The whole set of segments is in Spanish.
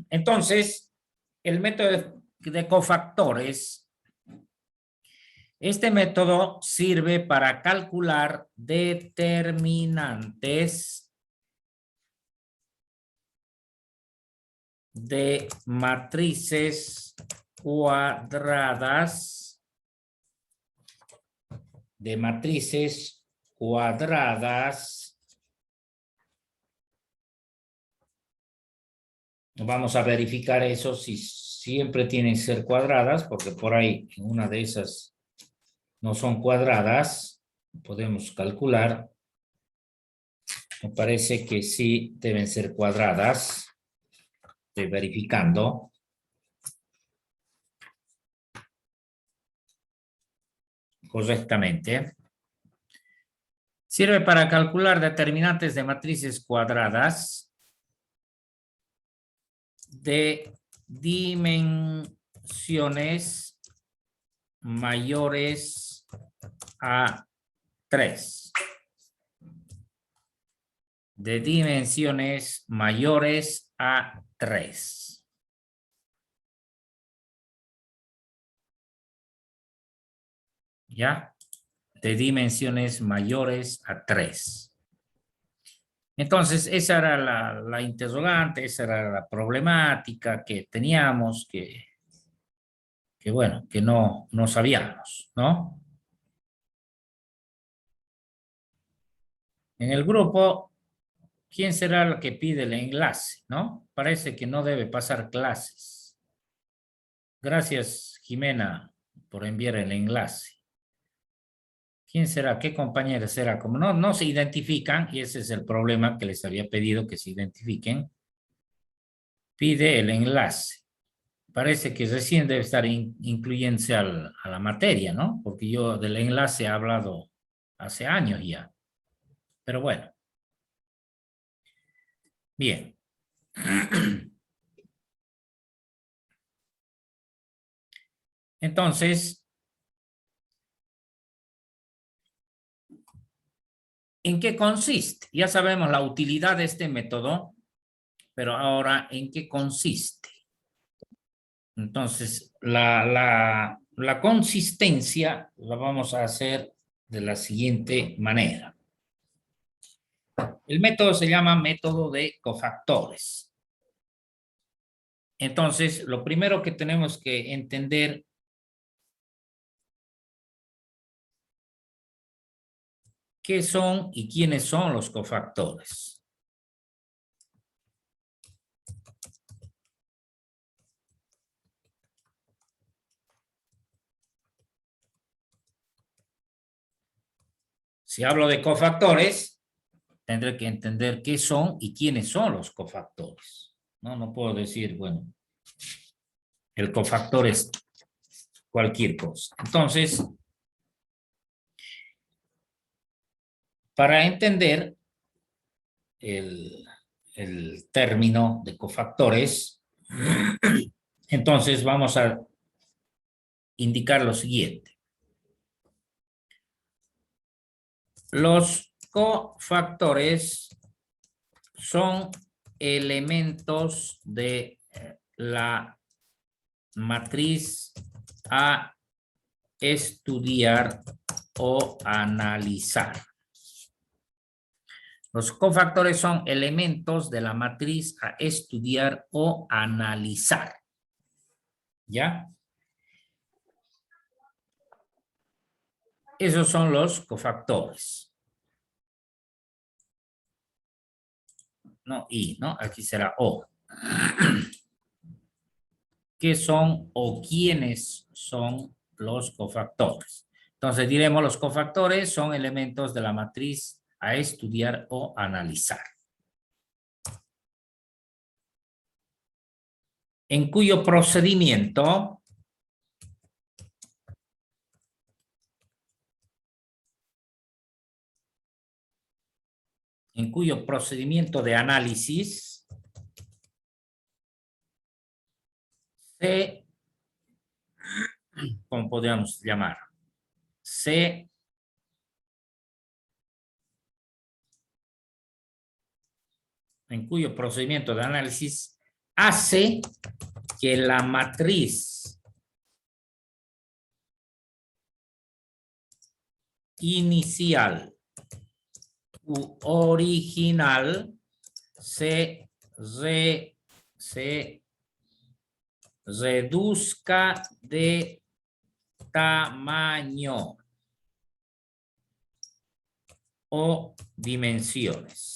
Entonces, el método de cofactores, este método sirve para calcular determinantes de matrices cuadradas, Vamos a verificar eso si siempre tienen que ser cuadradas, porque por ahí en una de esas no son cuadradas. Podemos calcular. Me parece que sí deben ser cuadradas. Estoy verificando. Correctamente. Sirve para calcular determinantes de matrices cuadradas de dimensiones mayores a 3. De dimensiones mayores a 3. ¿Ya? De dimensiones mayores a 3. Entonces, esa era la interrogante, esa era la problemática que teníamos, que bueno, que no sabíamos, ¿no? En el grupo, ¿quién será el que pide el enlace, no? Parece que no debe pasar clases. Gracias, Jimena, por enviar el enlace. ¿Quién será? ¿Qué compañera será? Como no se identifican, y ese es el problema que les había pedido que se identifiquen, pide el enlace. Parece que recién debe estar incluyéndose a la materia, ¿no? Porque yo del enlace he hablado hace años ya. Pero bueno. Bien. Entonces, ¿en qué consiste? Ya sabemos la utilidad de este método, pero ahora, ¿en qué consiste? Entonces, la consistencia la vamos a hacer de la siguiente manera. El método se llama método de cofactores. Entonces, lo primero que tenemos que entender qué son y quiénes son los cofactores. Si hablo de cofactores, tendré que entender qué son y quiénes son los cofactores. No puedo decir, bueno, el cofactor es cualquier cosa. Entonces, para entender el término de cofactores, entonces vamos a indicar lo siguiente. Los cofactores son elementos de la matriz a estudiar o analizar. Los cofactores son elementos de la matriz a estudiar o analizar. ¿Ya? Esos son los cofactores. No, y, ¿no? Aquí será O. ¿Qué son o quiénes son los cofactores? Entonces diremos los cofactores son elementos de la matriz a estudiar o analizar. En cuyo procedimiento de análisis se, ¿cómo podríamos llamar? En cuyo procedimiento de análisis hace que la matriz inicial u original se reduzca de tamaño o dimensiones.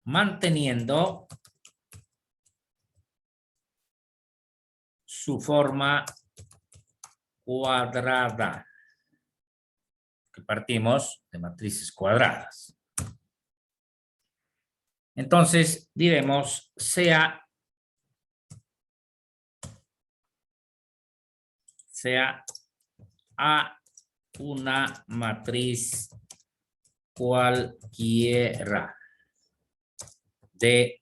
Manteniendo su forma cuadrada, que partimos de matrices cuadradas. Entonces diremos sea A una matriz cualquiera de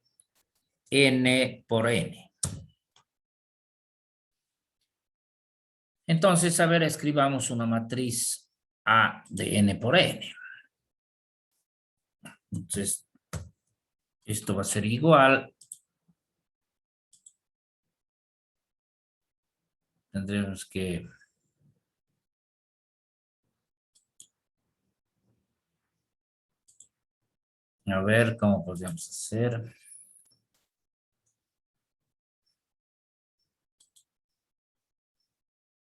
n por n. Entonces, a ver, escribamos una matriz A de n por n. Entonces, esto va a ser igual. Tendremos que... A ver cómo podríamos hacer.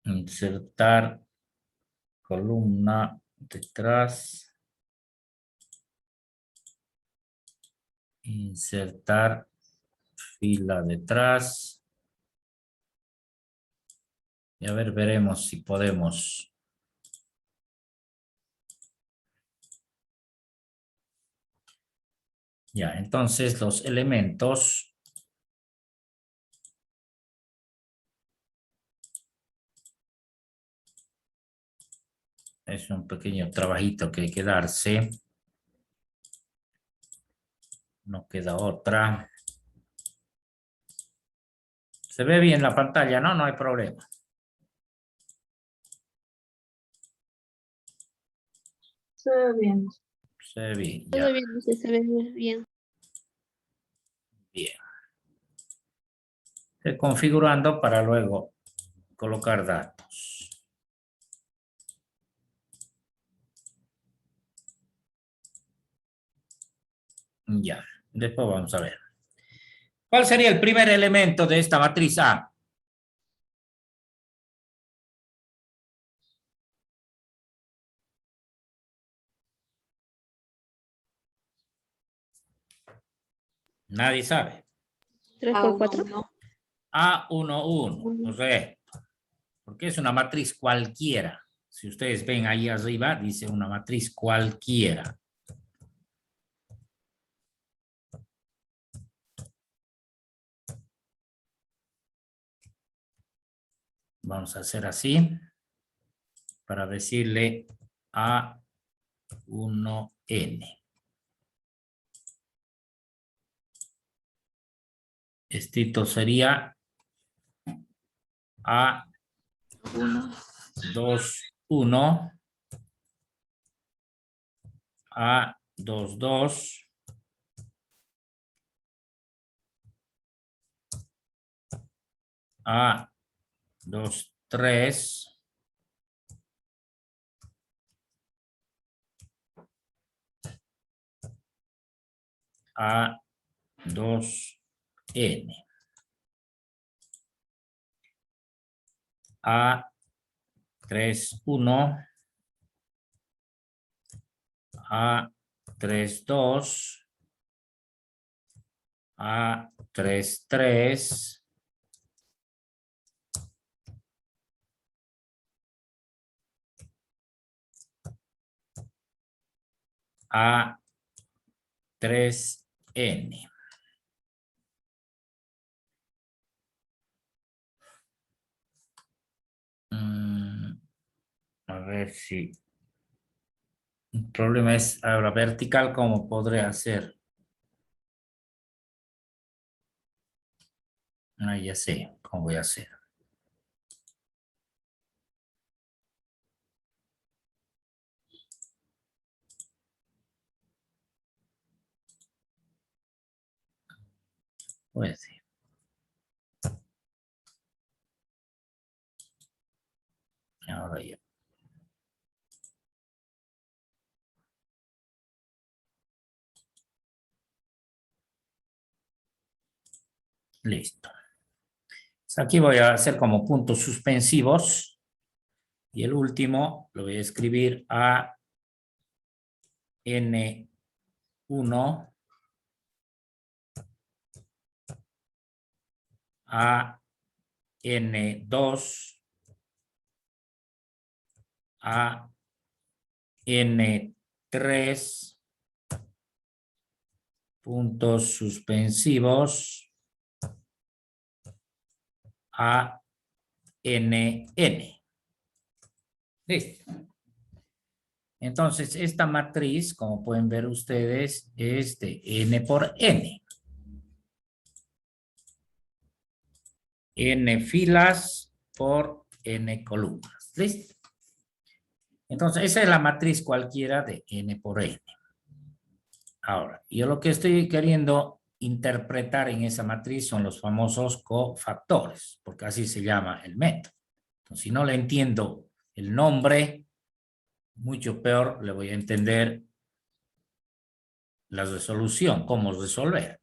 Insertar columna detrás. Insertar fila detrás. Y a ver, veremos si podemos. Ya, entonces los elementos es un pequeño trabajito que hay que darse. No queda otra. Se ve bien la pantalla, ¿no? No hay problema. Se ve bien. Se ve bien, ya. Todo bien, se ve muy bien. Bien. Estoy configurando para luego colocar datos. Ya, después vamos a ver. ¿Cuál sería el primer elemento de esta matriz A? Nadie sabe. 3 por 4. A11, correcto. Porque es una matriz cualquiera. Si ustedes ven ahí arriba, dice una matriz cualquiera. Vamos a hacer así para decirle A1N. Esto sería A21, A22, A23, A2N, A31, A32, A33, A3N. A ver si... El problema es ahora vertical, ¿cómo podré hacer? Ah, ya sé cómo voy a hacer. Puede ser. Ahora ya. Listo. Aquí voy a hacer como puntos suspensivos. Y el último lo voy a escribir a N1 a N2 a N3 puntos suspensivos a NN. Listo. Entonces, esta matriz, como pueden ver ustedes, es de N por N. N filas por N columnas. ¿Listo? Entonces, esa es la matriz cualquiera de N por N. Ahora, yo lo que estoy queriendo interpretar en esa matriz son los famosos cofactores, porque así se llama el método. Entonces, si no le entiendo el nombre, mucho peor le voy a entender la resolución, cómo resolver.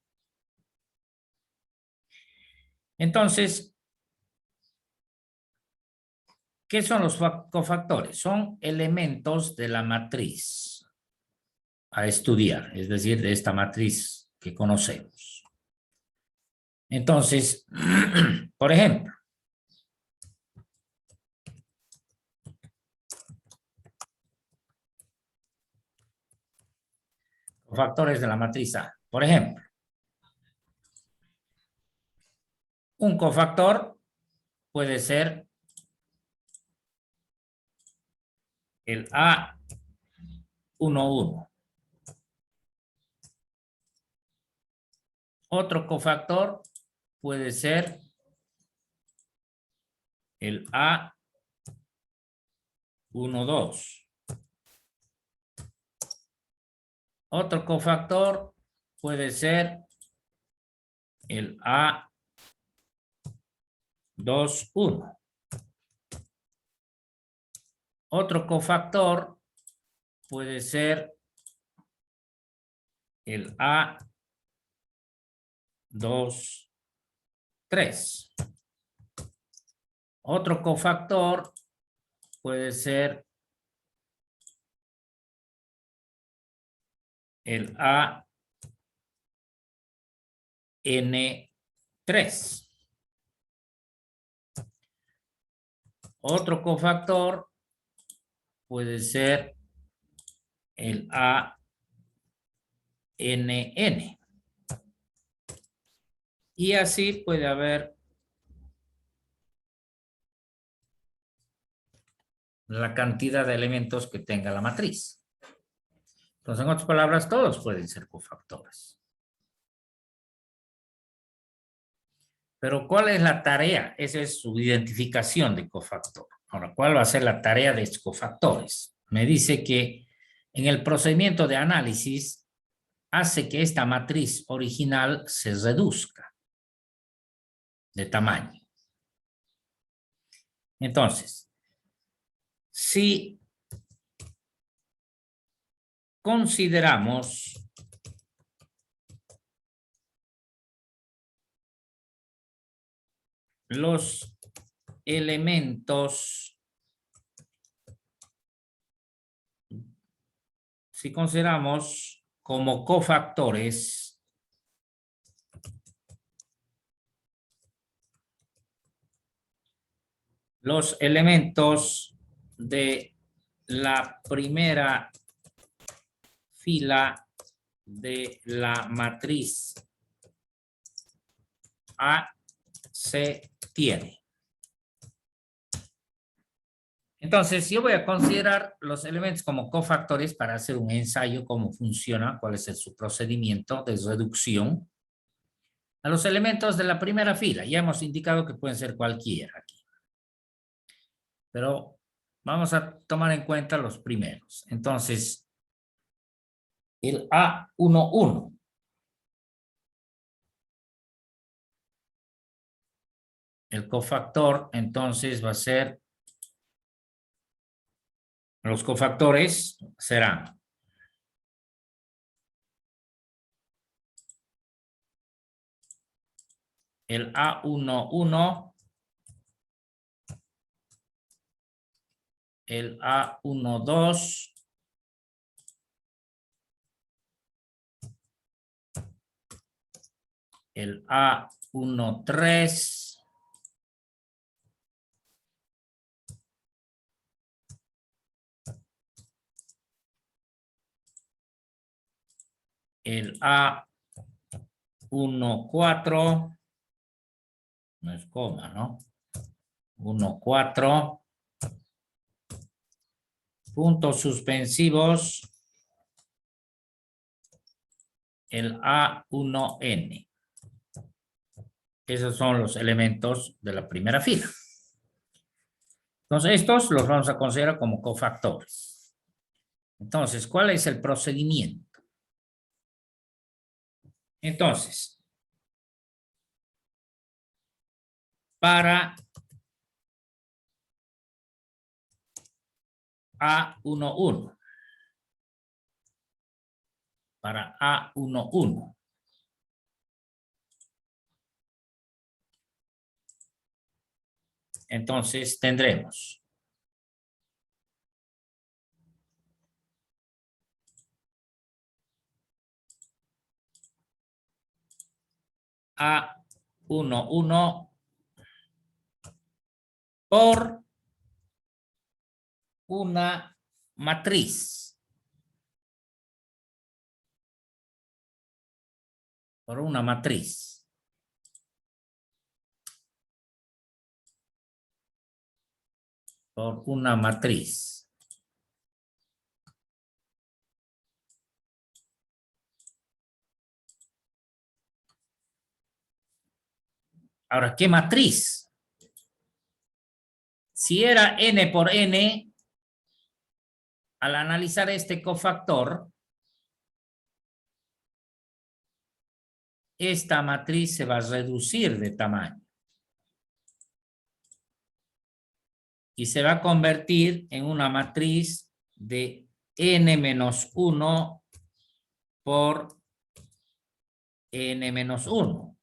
Entonces, ¿qué son los cofactores? Son elementos de la matriz a estudiar, es decir, de esta matriz que conocemos. Entonces, por ejemplo, cofactores de la matriz A. Por ejemplo, un cofactor puede ser el A11. Otro cofactor puede ser el A12. Otro cofactor puede ser el A21. Otro cofactor puede ser el A23. Otro cofactor puede ser el AN3. Otro cofactor puede ser el ANN. Y así puede haber la cantidad de elementos que tenga la matriz. Entonces, en otras palabras, todos pueden ser cofactores. Pero, ¿cuál es la tarea? Esa es su identificación de cofactor. Ahora, ¿cuál va a ser la tarea de estos cofactores? Me dice que en el procedimiento de análisis hace que esta matriz original se reduzca de tamaño. Entonces, si consideramos los elementos, si consideramos como cofactores los elementos de la primera fila de la matriz A se tiene. Entonces, yo voy a considerar los elementos como cofactores para hacer un ensayo, cómo funciona, cuál es su procedimiento de reducción a los elementos de la primera fila. Ya hemos indicado que pueden ser cualquiera aquí. Pero vamos a tomar en cuenta los primeros. Entonces, el A11 el cofactor entonces va a ser, los cofactores serán el A11, el A12, el A13, el A14, no es coma, ¿no? 14, puntos suspensivos, el A1N. Esos son los elementos de la primera fila. Entonces, estos los vamos a considerar como cofactores. Entonces, ¿cuál es el procedimiento? Entonces, para A11, para A11, entonces tendremos A11 por una matriz. Por una matriz. Por una matriz. Ahora, ¿qué matriz? Si era n por n, al analizar este cofactor, esta matriz se va a reducir de tamaño. Y se va a convertir en una matriz de n-1 por n-1.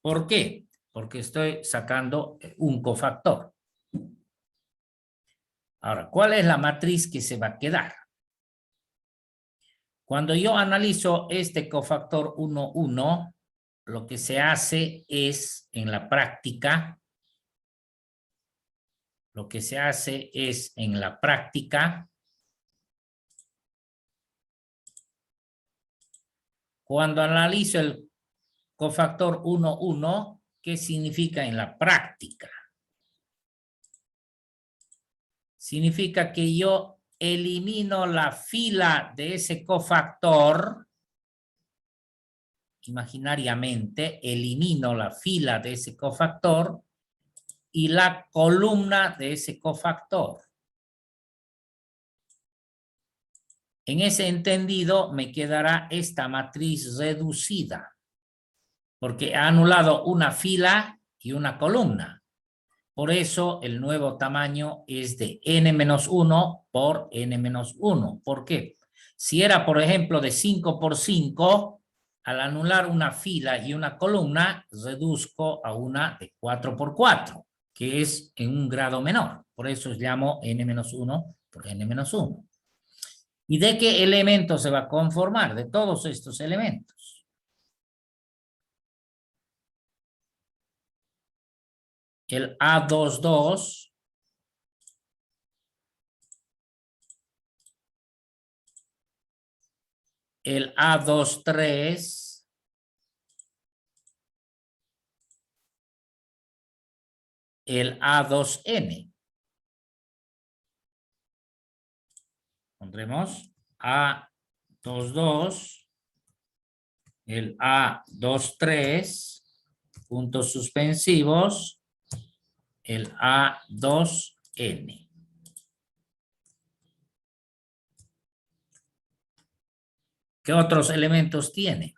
¿Por qué? Porque estoy sacando un cofactor. Ahora, ¿cuál es la matriz que se va a quedar? Cuando yo analizo este cofactor 1, 1, lo que se hace es, en la práctica, cuando analizo el cofactor 1, 1, ¿qué significa en la práctica? Significa que yo elimino la fila de ese cofactor, imaginariamente elimino la fila de ese cofactor y la columna de ese cofactor. En ese entendido me quedará esta matriz reducida, porque ha anulado una fila y una columna. Por eso el nuevo tamaño es de n-1 por n-1. ¿Por qué? Si era, por ejemplo, de 5 por 5, al anular una fila y una columna, reduzco a una de 4 por 4, que es en un grado menor. Por eso llamo n-1 por n-1. ¿Y de qué elemento se va a conformar? De todos estos elementos. El A22, el A23, el A2N. Pondremos A22, el A23, puntos suspensivos, el A2N. ¿Qué otros elementos tiene?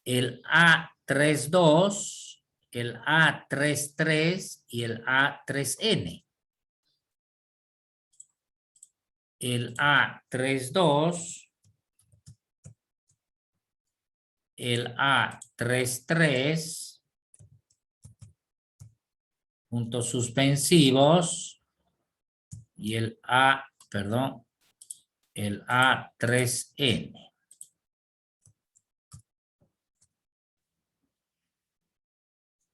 El A32, el A33 y el A3N. El A32, el A33, puntos suspensivos, y el el A3N.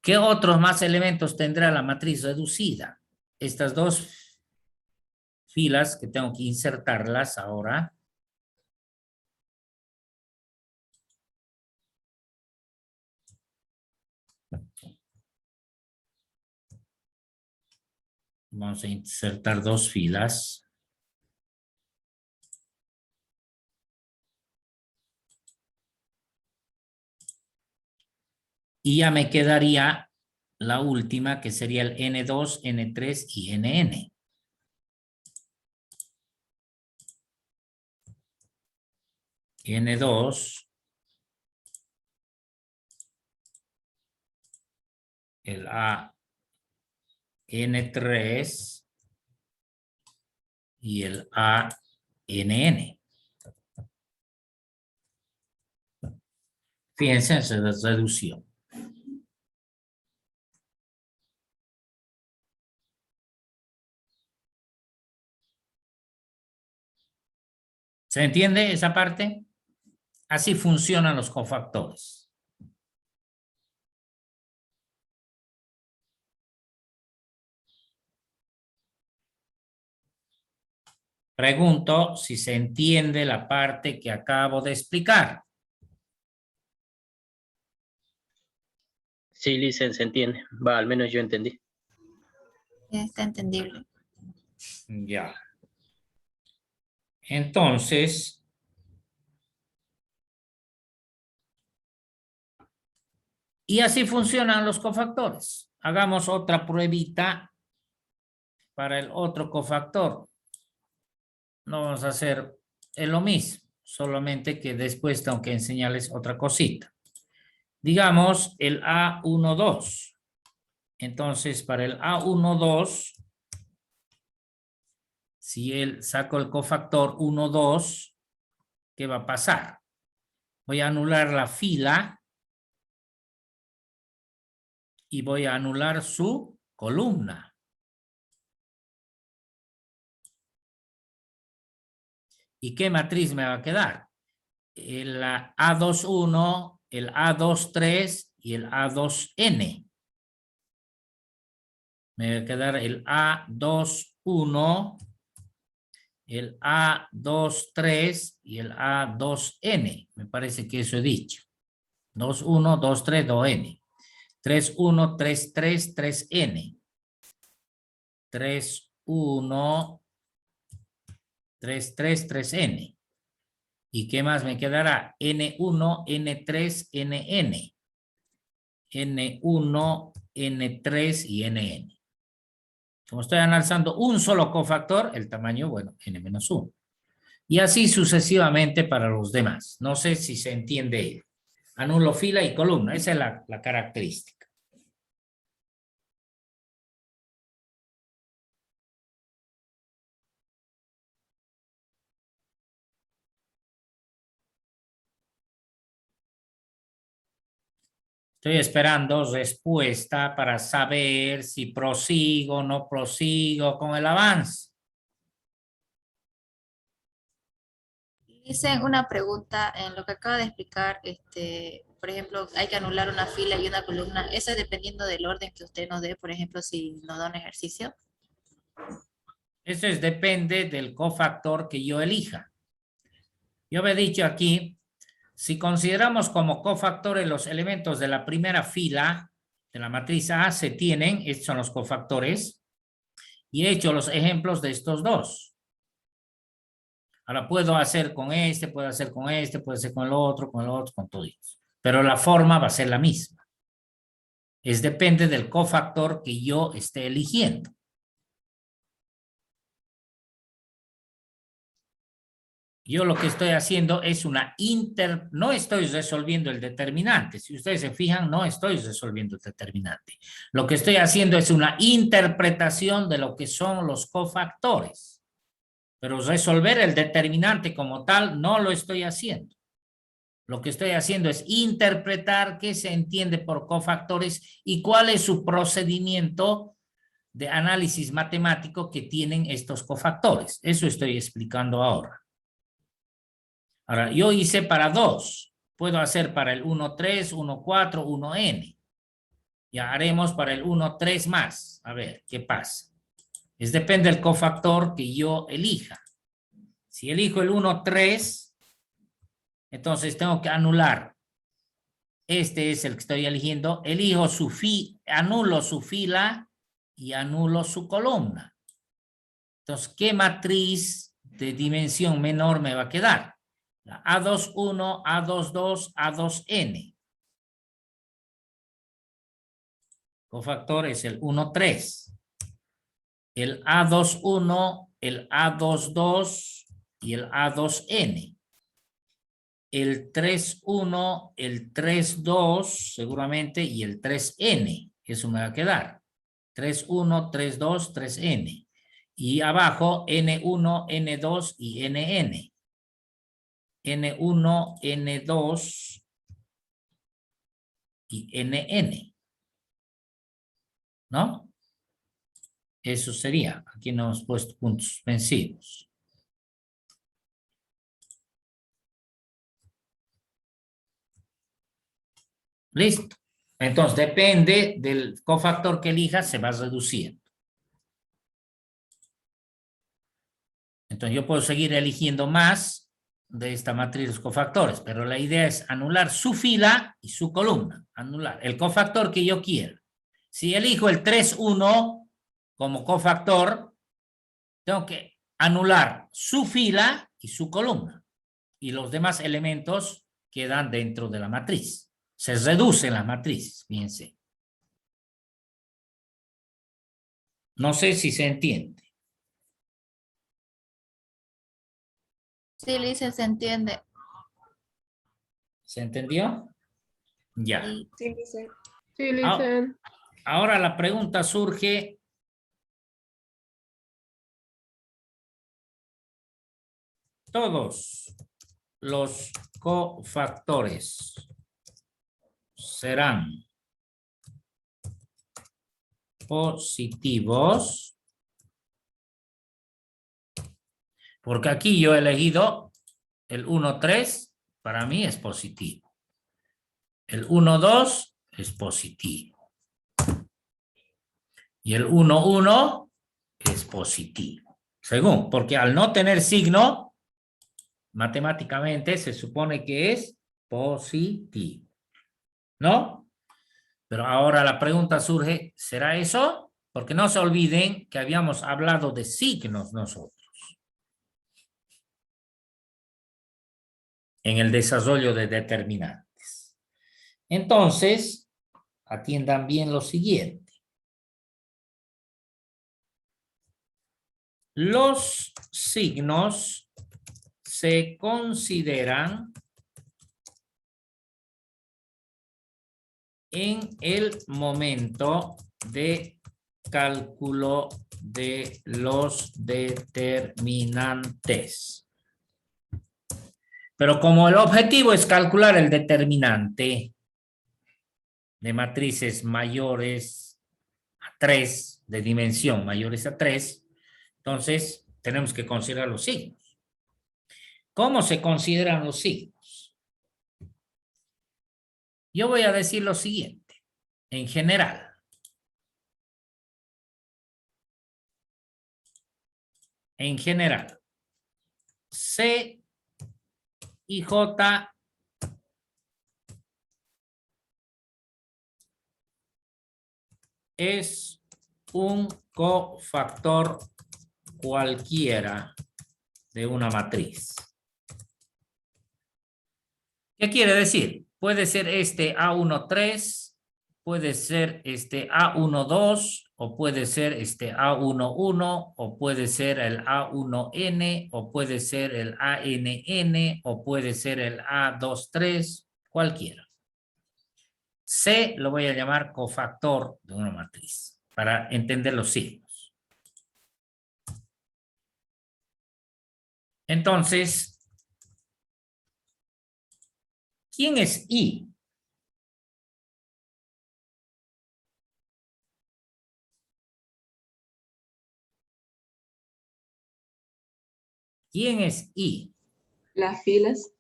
¿Qué otros más elementos tendrá la matriz reducida? Estas dos filas que tengo que insertarlas ahora. Vamos a insertar dos filas. Y ya me quedaría la última, que sería el N2, N3 y NN. N2, el A, N3 y el A, NN. Fíjense en esa reducción. ¿Se entiende esa parte? Así funcionan los cofactores. Pregunto si se entiende la parte que acabo de explicar. Sí, Licen, se entiende. Va, al menos yo entendí. Está entendible. Ya. Entonces, y así funcionan los cofactores. Hagamos otra pruebita para el otro cofactor. No vamos a hacer lo mismo, solamente que después tengo que enseñarles otra cosita. Digamos el A12. Entonces, para el A12, si él saco el cofactor 1, 2, ¿qué va a pasar? Voy a anular la fila y voy a anular su columna. ¿Y qué matriz me va a quedar? El A21, el A23 y el A2N. Me va a quedar el A21, el A23 y el A2N. Me parece que eso he dicho. 21, 23, 2N. 31, 33, 3N. 31, 33, 3N. ¿Y qué más me quedará? N1, N3, NN. N1, N3 y NN. Como estoy analizando un solo cofactor, el tamaño, bueno, N-1. Y así sucesivamente para los demás. No sé si se entiende. Anulo fila y columna. Esa es la característica. Estoy esperando respuesta para saber si prosigo o no prosigo con el avance. Dicen una pregunta en lo que acaba de explicar, por ejemplo, hay que anular una fila y una columna. Eso es dependiendo del orden que usted nos dé, por ejemplo, si nos da un ejercicio. Eso depende del cofactor que yo elija. Yo me he dicho aquí, si consideramos como cofactores los elementos de la primera fila de la matriz A, se tienen, estos son los cofactores, y he hecho los ejemplos de estos dos. Ahora puedo hacer con este, puedo hacer con este, puedo hacer con el otro, con todo eso. Pero la forma va a ser la misma. Depende del cofactor que yo esté eligiendo. Yo lo que estoy haciendo es no estoy resolviendo el determinante. Si ustedes se fijan, no estoy resolviendo el determinante. Lo que estoy haciendo es una interpretación de lo que son los cofactores. Pero resolver el determinante como tal no lo estoy haciendo. Lo que estoy haciendo es interpretar qué se entiende por cofactores y cuál es su procedimiento de análisis matemático que tienen estos cofactores. Eso estoy explicando ahora. Ahora, yo hice para 2. Puedo hacer para el 1, 3, 1, 4, 1, n. Ya haremos para el 1, 3 más. A ver, ¿qué pasa? Depende del cofactor que yo elija. Si elijo el 1, 3, entonces tengo que anular. Este es el que estoy eligiendo. Elijo anulo su fila y anulo su columna. Entonces, ¿qué matriz de dimensión menor me va a quedar? La A21, A22, A2N. Cofactor es el 1, 3. El A21, el A22 y el A2N. El 3,1, el 3,2 seguramente y el 3N. Eso me va a quedar. 3,1, 3,2, 3N. Y abajo N1, N2 y NN. N1, N2 y NN. ¿No? Eso sería. Aquí no hemos puesto puntos suspensivos. Listo. Entonces, depende del cofactor que elijas, se va reduciendo. Entonces, yo puedo seguir eligiendo más de esta matriz de los cofactores, pero la idea es anular su fila y su columna. Anular el cofactor que yo quiera. Si elijo el 3,1 como cofactor, tengo que anular su fila y su columna. Y los demás elementos quedan dentro de la matriz. Se reducen las matrices, fíjense. No sé si se entiende. Sí, Lice, se entiende. ¿Se entendió? Ya. Y Sí, Lice. Sí, Ah, Lisa. ahora la pregunta surge. Todos los cofactores serán positivos. Porque aquí yo he elegido el 1, 3, para mí es positivo. El 1, 2 es positivo. Y el 1, 1 es positivo. Según, porque al no tener signo, matemáticamente se supone que es positivo. ¿No? Pero ahora la pregunta surge, ¿será eso? Porque no se olviden que habíamos hablado de signos nosotros en el desarrollo de determinantes. Entonces, atiendan bien lo siguiente. Los signos se consideran en el momento de cálculo de los determinantes. Pero como el objetivo es calcular el determinante de matrices mayores a 3, de dimensión mayores a 3, entonces tenemos que considerar los signos. ¿Cómo se consideran los signos? Yo voy a decir lo siguiente, en general. En general, C y J es un cofactor cualquiera de una matriz. ¿Qué quiere decir? Puede ser este A13 puede ser A12, o puede ser A11, o puede ser el A1N, o puede ser el ANN, o puede ser el A23, cualquiera. C lo voy a llamar cofactor de una matriz, para entender los signos. Entonces, ¿quién es I? ¿Quién es I? Las filas.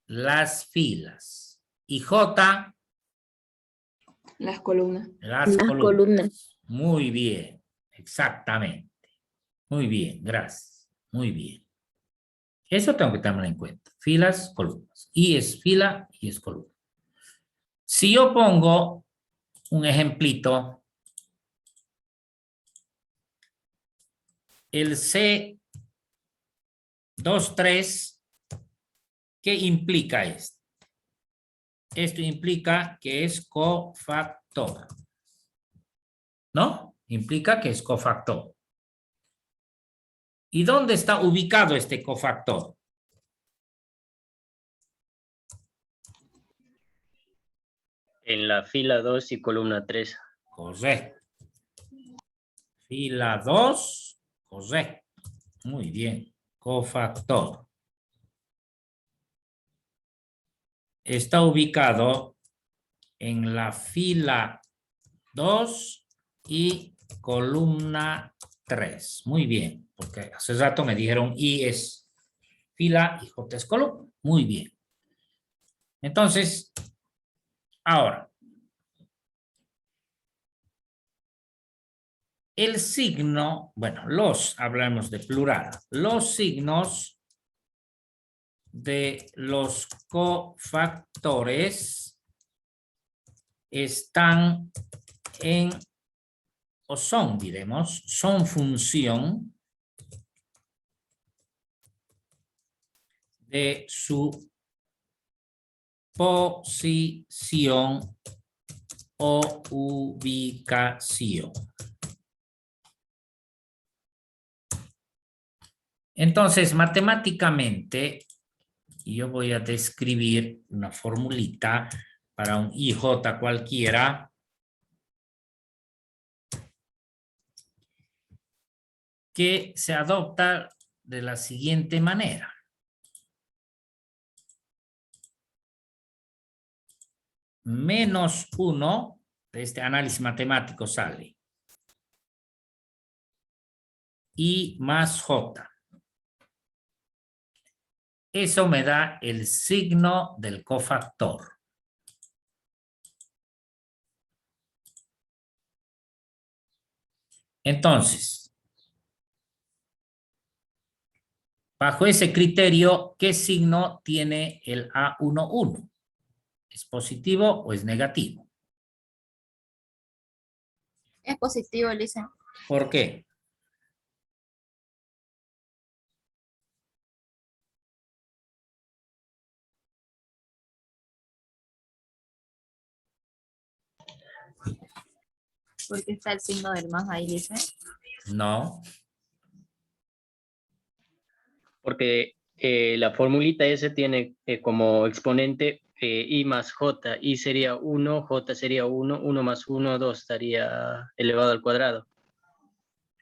Las filas. Y J, Las columnas. las Las columnas. columnas. Muy bien, exactamente. Muy bien, gracias. Muy bien. Eso tengo que tener en cuenta. Filas, columnas. I es fila y es columna. Si yo pongo un ejemplito, el C23, ¿qué implica esto? Esto implica que es cofactor. ¿No? Implica que es cofactor. ¿Y dónde está ubicado este cofactor? En la fila 2 y columna 3. Correcto. Fila 2, correcto. Muy bien. Cofactor. Está ubicado en la fila 2 y columna 3. Muy bien, porque hace rato me dijeron I es fila y J es columna. Muy bien. Entonces, ahora, el signo, bueno, hablamos de plural, los signos de los cofactores están en, o son, diremos, son función de su posición o ubicación. Entonces, matemáticamente, yo voy a describir una formulita para un IJ cualquiera. Que se adopta de la siguiente manera. Menos 1 de este análisis matemático sale. I más J. Eso me da el signo del cofactor. Entonces, bajo ese criterio, ¿qué signo tiene el A11? ¿Es positivo o es negativo? Es positivo, Elisa. ¿Por qué? Porque está el signo del más ahí, dice. No. Porque la formulita S tiene como exponente I más J. I sería 1, J sería 1, 1 más 1, 2 estaría elevado al cuadrado.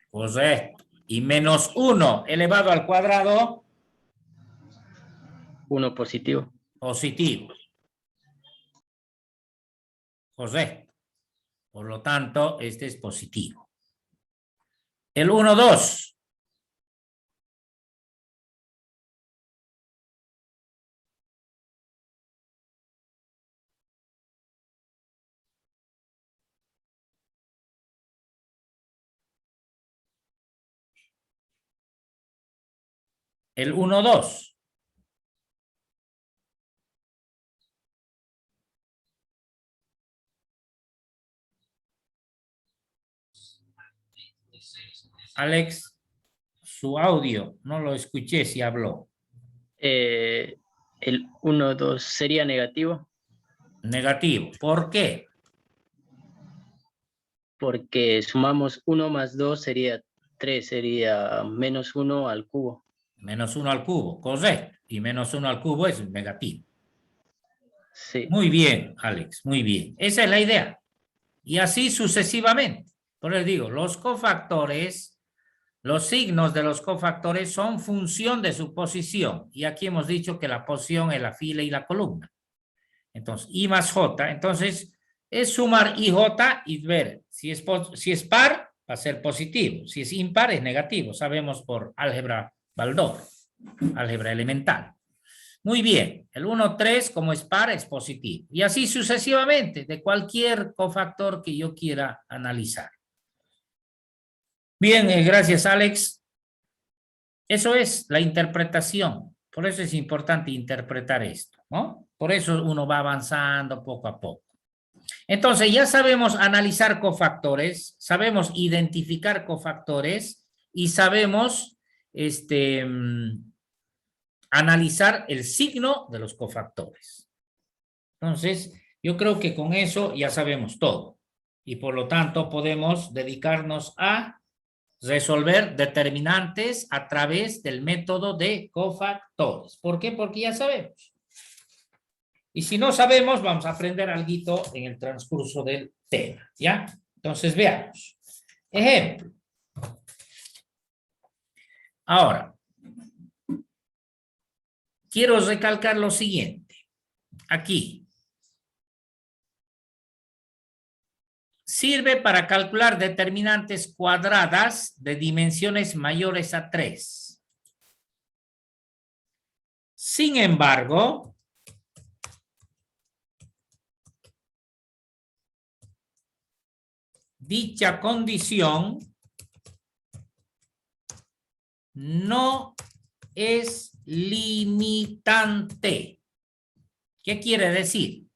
Correcto. Y menos 1 elevado al cuadrado. 1 positivo. Positivo. Correcto. Por lo tanto, este es positivo. El 1, 2. El 1, 2. Alex, su audio, no lo escuché si habló. El 1, 2 sería negativo. Negativo. ¿Por qué? porque sumamos 1 más 2 sería 3, sería menos 1 al cubo. Menos 1 al cubo, correcto. Y menos 1 al cubo es negativo. Sí. Muy bien, Alex, muy bien. Esa es la idea. Y así sucesivamente. Por eso digo, los cofactores, los signos de los cofactores son función de su posición. Y aquí hemos dicho que la posición es la fila y la columna. Entonces, I más J. Entonces, es sumar IJ y ver si es par, va a ser positivo. Si es impar, es negativo. Sabemos por álgebra Baldor, álgebra elemental. Muy bien, el 1, 3 como es par es positivo. Y así sucesivamente, de cualquier cofactor que yo quiera analizar. Bien, gracias Alex. Eso es la interpretación. Por eso es importante interpretar esto, ¿no? Por eso uno va avanzando poco a poco. Entonces ya sabemos analizar cofactores, sabemos identificar cofactores y sabemos analizar el signo de los cofactores. Entonces, yo creo que con eso ya sabemos todo. Y por lo tanto podemos dedicarnos a resolver determinantes a través del método de cofactores. ¿Por qué? Porque ya sabemos. Y si no sabemos, vamos a aprender algo en el transcurso del tema, ¿ya? Entonces, veamos. Ejemplo. Ahora, quiero recalcar lo siguiente. Aquí. Sirve para calcular determinantes cuadradas de dimensiones mayores a 3. Sin embargo, dicha condición no es limitante. ¿Qué quiere decir?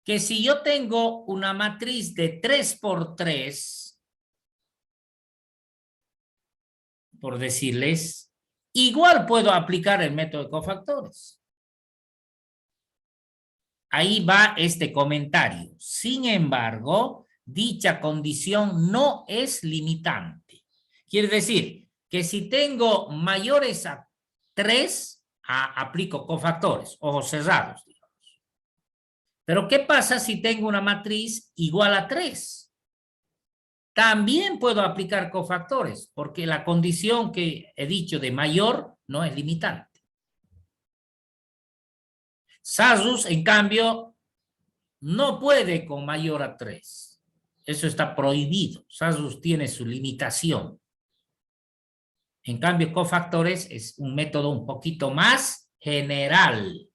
Que si yo tengo una matriz de 3 por 3, por decirles, igual puedo aplicar el método de cofactores. Ahí va este comentario. Sin embargo, dicha condición no es limitante. Quiere decir que si tengo mayores a 3, aplico cofactores, ojos cerrados. Pero ¿qué pasa si tengo una matriz igual a 3? También puedo aplicar cofactores, porque la condición que he dicho de mayor no es limitante. Sazus, en cambio, no puede con mayor a 3. Eso está prohibido. Sazus tiene su limitación. En cambio, cofactores es un método un poquito más general.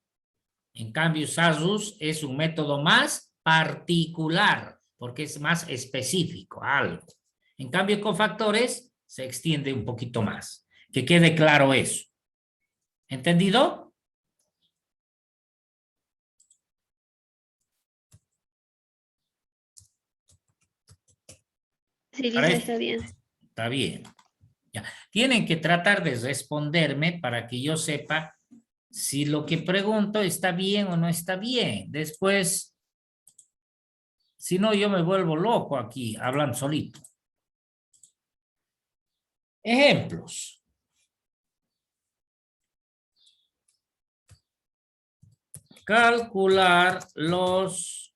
En cambio, Sazus es un método más particular, porque es más específico, algo. En cambio, cofactores se extiende un poquito más. Que quede claro eso. ¿Entendido? Sí, dice, ¿Parece? está bien. Está bien. Ya. Tienen que tratar de responderme para que yo sepa si lo que pregunto está bien o no está bien. Después, si no, yo me vuelvo loco aquí, hablando solito. Ejemplos. Calcular los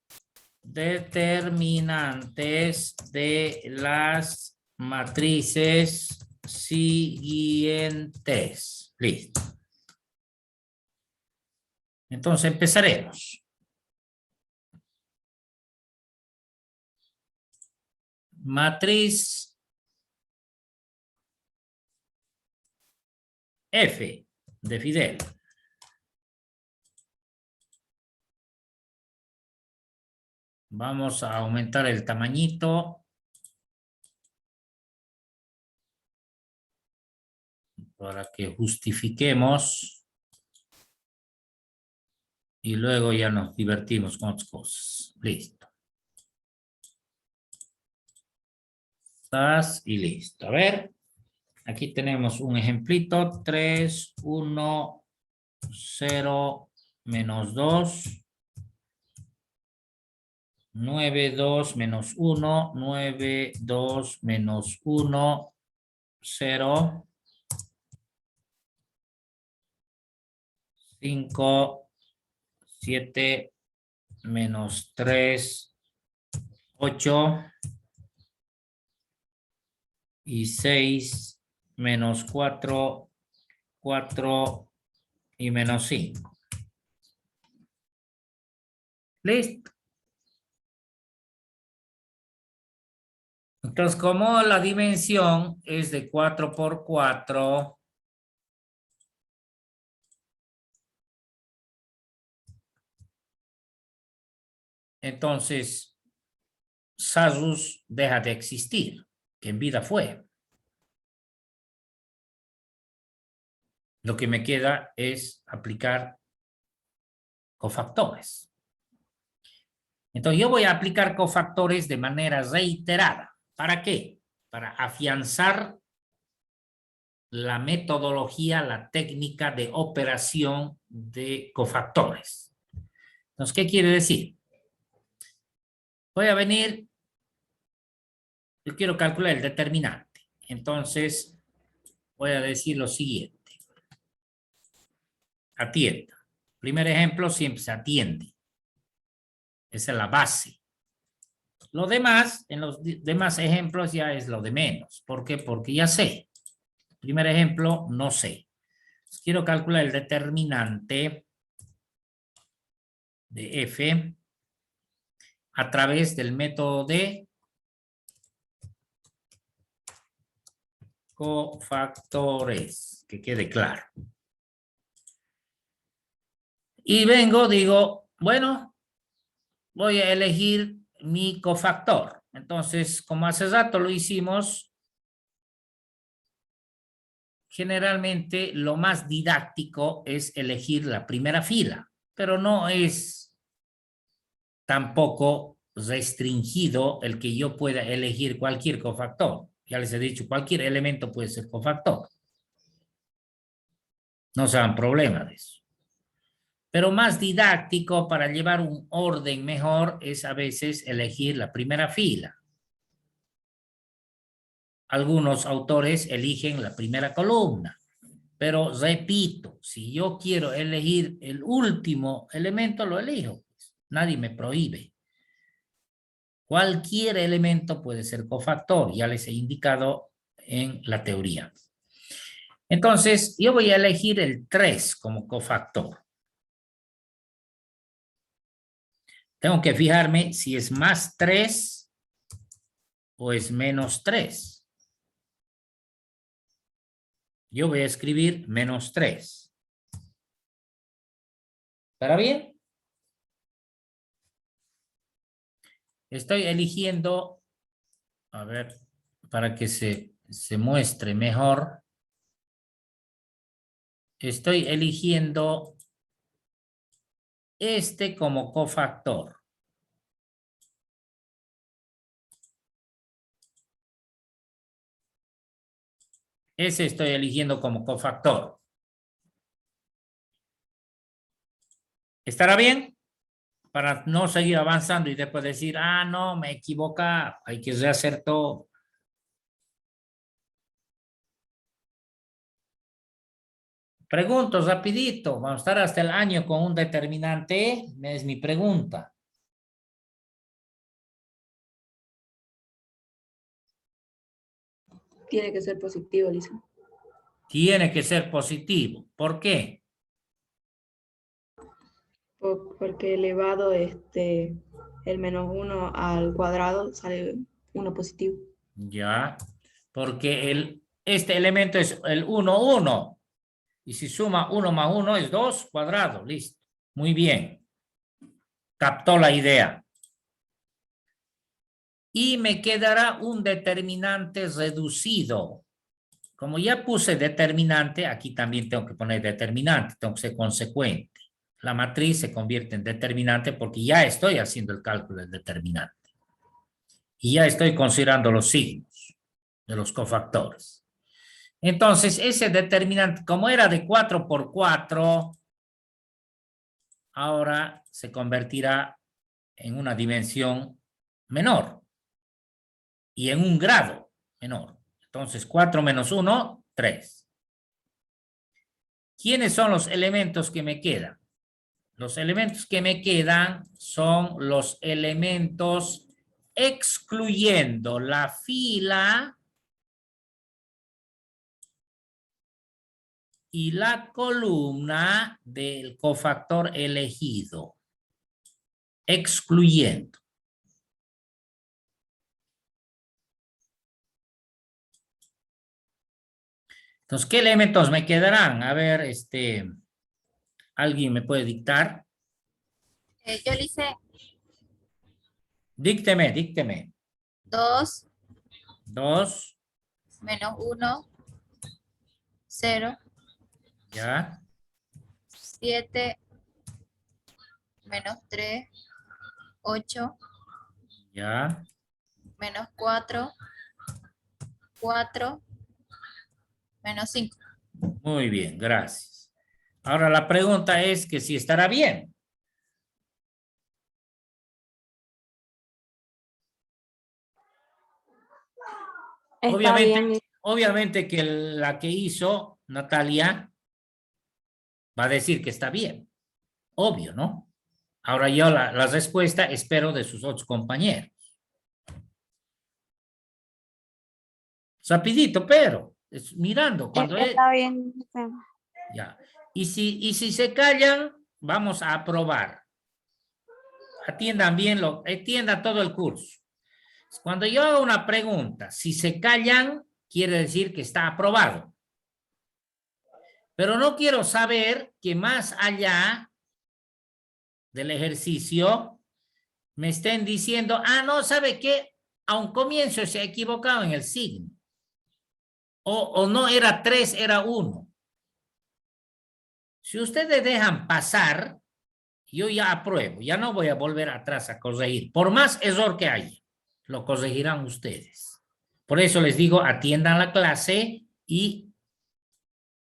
determinantes de las matrices siguientes. Listo. Entonces empezaremos. Matriz F de Fidel. Vamos a aumentar el tamañito para que justifiquemos. Y luego ya nos divertimos con otras cosas. Listo. Y listo. A ver. Aquí tenemos un ejemplito. 3, 1, 0, menos 2. 9, 2 menos 1, 9, 2 menos 1, 0. 5, 7 menos 3, 8. Y 6 menos 4, 4 y menos 5. Listo. Entonces, como la dimensión es de 4 por 4, entonces Sasus deja de existir, que en vida fue. Lo que me queda es aplicar cofactores. Entonces yo voy a aplicar cofactores de manera reiterada. ¿Para qué? Para afianzar la metodología, la técnica de operación de cofactores. Entonces, ¿qué quiere decir? Voy a venir, yo quiero calcular el determinante. Entonces, voy a decir lo siguiente. Atienda. Primer ejemplo, siempre se atiende. Esa es la base. Lo demás, en los demás ejemplos ya es lo de menos. ¿Por qué? Porque ya sé. Primer ejemplo, no sé. Quiero calcular el determinante de F a través del método de cofactores, que quede claro. Y vengo, digo, bueno, voy a elegir mi cofactor. Entonces, como hace rato lo hicimos, generalmente lo más didáctico es elegir la primera fila, pero no es tampoco restringido el que yo pueda elegir cualquier cofactor. Ya les he dicho, cualquier elemento puede ser cofactor. No se hagan problema de eso. Pero más didáctico para llevar un orden mejor es a veces elegir la primera fila. Algunos autores eligen la primera columna. Pero repito, si yo quiero elegir el último elemento, lo elijo. Nadie me prohíbe. Cualquier elemento puede ser cofactor, ya les he indicado en la teoría. Entonces, yo voy a elegir el 3 como cofactor. Tengo que fijarme si es más 3 o es menos 3. Yo voy a escribir menos 3. ¿Estará bien? Estoy eligiendo, a ver, para que se muestre mejor. Estoy eligiendo este como cofactor. Ese estoy eligiendo como cofactor. ¿Estará bien? Para no seguir avanzando y después decir, ah, no, me equivoca, hay que rehacer todo. Pregunto rapidito, vamos a estar hasta el año con un determinante, es mi pregunta. Tiene que ser positivo, Lisa. Tiene que ser positivo. ¿Por qué? Porque elevado el menos 1 al cuadrado sale 1 positivo. Ya, porque este elemento es el 1, 1. Y si suma 1 más 1 es 2 cuadrado. Listo. Muy bien. Captó la idea. Y me quedará un determinante reducido. Como ya puse determinante, aquí también tengo que poner determinante. Tengo que ser consecuente. La matriz se convierte en determinante porque ya estoy haciendo el cálculo del determinante. Y ya estoy considerando los signos de los cofactores. Entonces, ese determinante, como era de 4 por 4, ahora se convertirá en una dimensión menor y en un grado menor. Entonces, 4 menos 1, 3. ¿Quiénes son los elementos que me quedan? Los elementos que me quedan son los elementos excluyendo la fila y la columna del cofactor elegido. Excluyendo. Entonces, ¿qué elementos me quedarán? A ver, ¿alguien me puede dictar? Yo le hice Dícteme. 2 2, menos 1, 0, ya, 7, menos 3, 8, ya. menos 4, 4, menos 5. Muy bien, gracias. Ahora la pregunta es que si estará bien. Está bien. Obviamente que la que hizo Natalia va a decir que está bien. Obvio, ¿no? Ahora yo la respuesta espero de sus otros compañeros. Rapidito, pero mirando cuando Está bien. ya. Y si se callan, vamos a aprobar. Atiendan bien, atiendan todo el curso. Cuando yo hago una pregunta, si se callan, quiere decir que está aprobado. Pero no quiero saber que más allá del ejercicio me estén diciendo, no, ¿sabe qué? A un comienzo se ha equivocado en el signo. O no era 3, era 1. Si ustedes dejan pasar, yo ya apruebo, ya no voy a volver atrás a corregir. Por más error que haya, lo corregirán ustedes. Por eso les digo, atiendan la clase y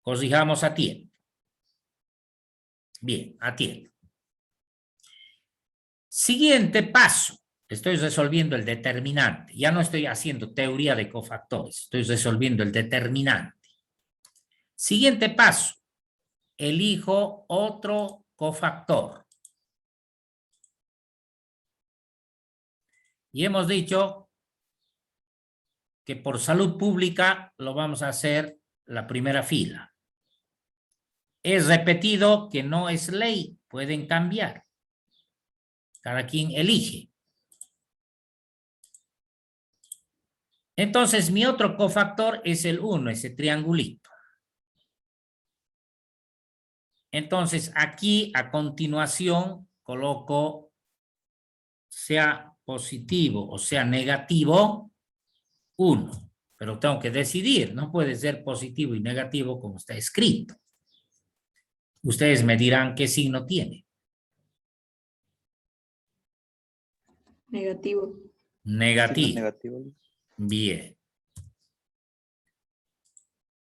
corrijamos a tiempo. Bien, atiendo. Siguiente paso. Estoy resolviendo el determinante. Ya no estoy haciendo teoría de cofactores. Estoy resolviendo el determinante. Siguiente paso. Elijo otro cofactor. Y hemos dicho que por salud pública lo vamos a hacer la primera fila. Es repetido que no es ley. Pueden cambiar. Cada quien elige. Entonces, mi otro cofactor es el 1, ese triangulito. Entonces, aquí a continuación coloco sea positivo o sea negativo 1. Pero tengo que decidir, no puede ser positivo y negativo como está escrito. Ustedes me dirán qué signo tiene. Negativo. Negativo. Negativo. Bien.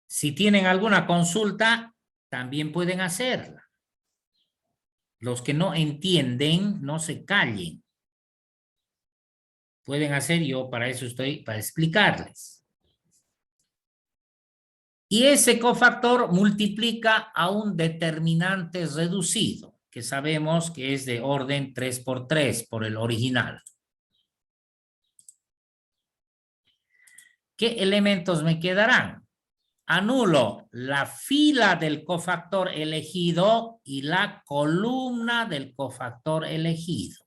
Si tienen alguna consulta, también pueden hacerla. Los que no entienden, no se callen. Pueden hacer, yo para eso estoy, para explicarles. Y ese cofactor multiplica a un determinante reducido, que sabemos que es de orden 3 por 3 por el original. ¿Qué elementos me quedarán? Anulo la fila del cofactor elegido y la columna del cofactor elegido.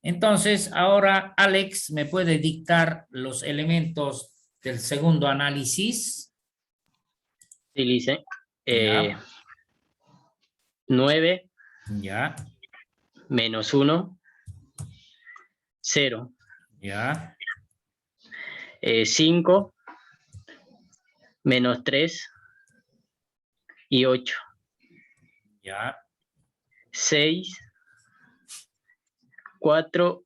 Entonces, ahora Alex me puede dictar los elementos del segundo análisis. Sí, Lice. Ya. 9 Ya, menos 1, 0. ya, 5 menos 3 y 8. ya. 6, 4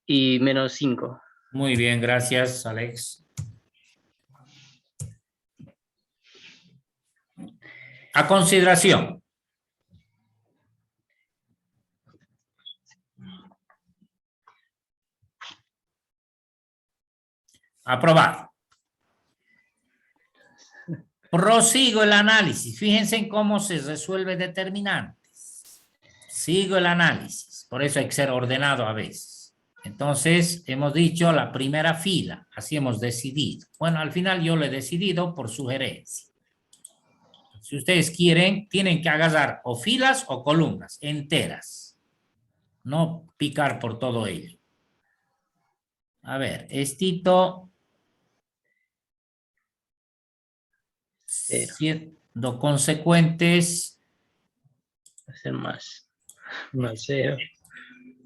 y menos 5. Muy bien, gracias, Alex. A consideración. Aprobado. Prosigo el análisis. Fíjense en cómo se resuelve determinantes. Sigo el análisis. Por eso hay que ser ordenado a veces. Entonces, hemos dicho la primera fila. Así hemos decidido. Bueno, al final yo lo he decidido por sugerencia. Si ustedes quieren, tienen que agarrar o filas o columnas enteras. No picar por todo ello. A ver, estito. Siendo consecuentes. Hacer más 0.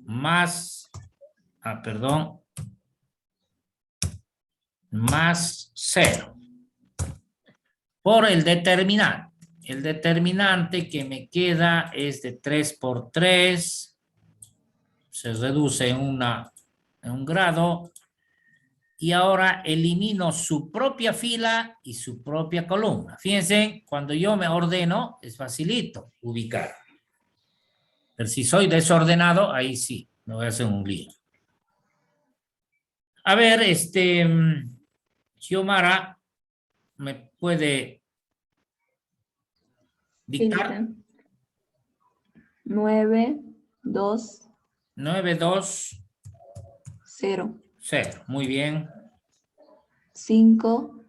Más, perdón. Más 0. Por el determinante. El determinante que me queda es de 3 por 3. Se reduce en un grado. Y ahora elimino su propia fila y su propia columna. Fíjense, cuando yo me ordeno, es facilito ubicar. Pero si soy desordenado, ahí sí, me voy a hacer un lío. A ver, Xiomara, ¿me puede dictar? 9, 2, 9, 2, 0, 0. Muy bien. 5,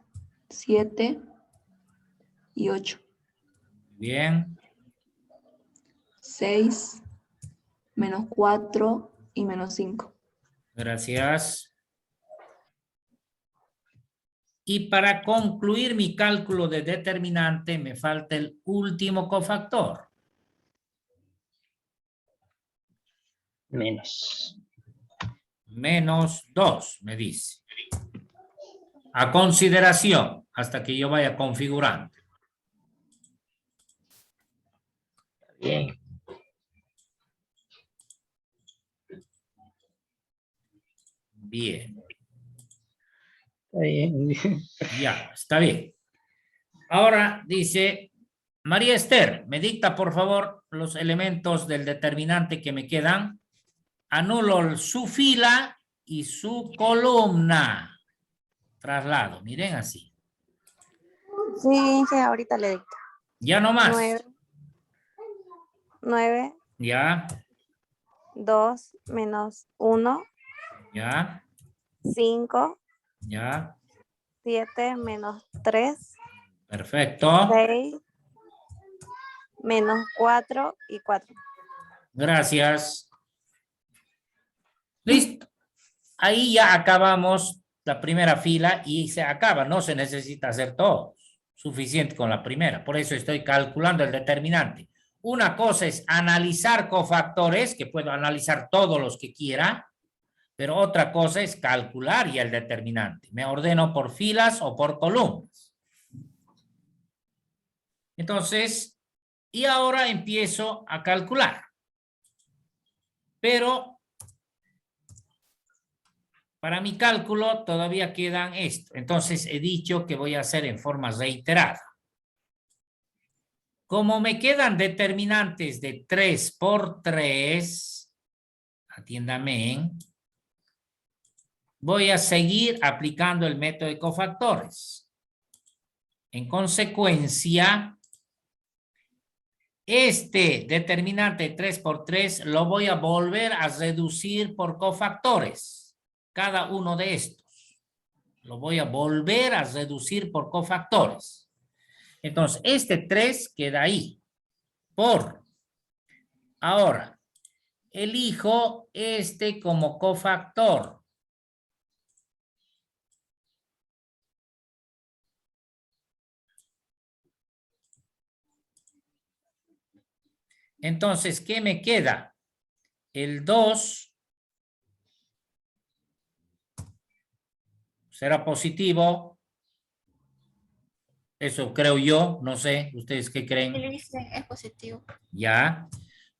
7 y 8. Bien. 6, menos 4 y menos 5. Gracias. Y para concluir mi cálculo de determinante, me falta el último cofactor. Menos. Menos 2, me dice. A consideración, hasta que yo vaya configurando. Bien. Bien. Está bien. Ya, está bien. Ahora dice, María Esther, me dicta por favor los elementos del determinante que me quedan. Anulo su fila y su columna. Traslado, miren así. Sí, ahorita le dicto. Ya no más. 9, Ya, 2 menos 1, ya, 5, ya. 7 menos 3, Perfecto. 6, menos 4 y 4. Gracias. Listo. Ahí ya acabamos la primera fila y se acaba. No se necesita hacer todo. Suficiente con la primera. Por eso estoy calculando el determinante. Una cosa es analizar cofactores, que puedo analizar todos los que quiera, pero otra cosa es calcular ya el determinante. Me ordeno por filas o por columnas. Entonces, y ahora empiezo a calcular. Pero para mi cálculo todavía quedan esto. Entonces he dicho que voy a hacer en forma reiterada. Como me quedan determinantes de 3 por 3, atiéndame, voy a seguir aplicando el método de cofactores. En consecuencia, este determinante de 3 por 3 lo voy a volver a reducir por cofactores. Cada uno de estos. Lo voy a volver a reducir por cofactores. Entonces, este 3 queda ahí. Ahora, elijo este como cofactor. Entonces, ¿qué me queda? El 2 será positivo. Eso creo yo, no sé, ¿ustedes qué creen? Es positivo. Ya.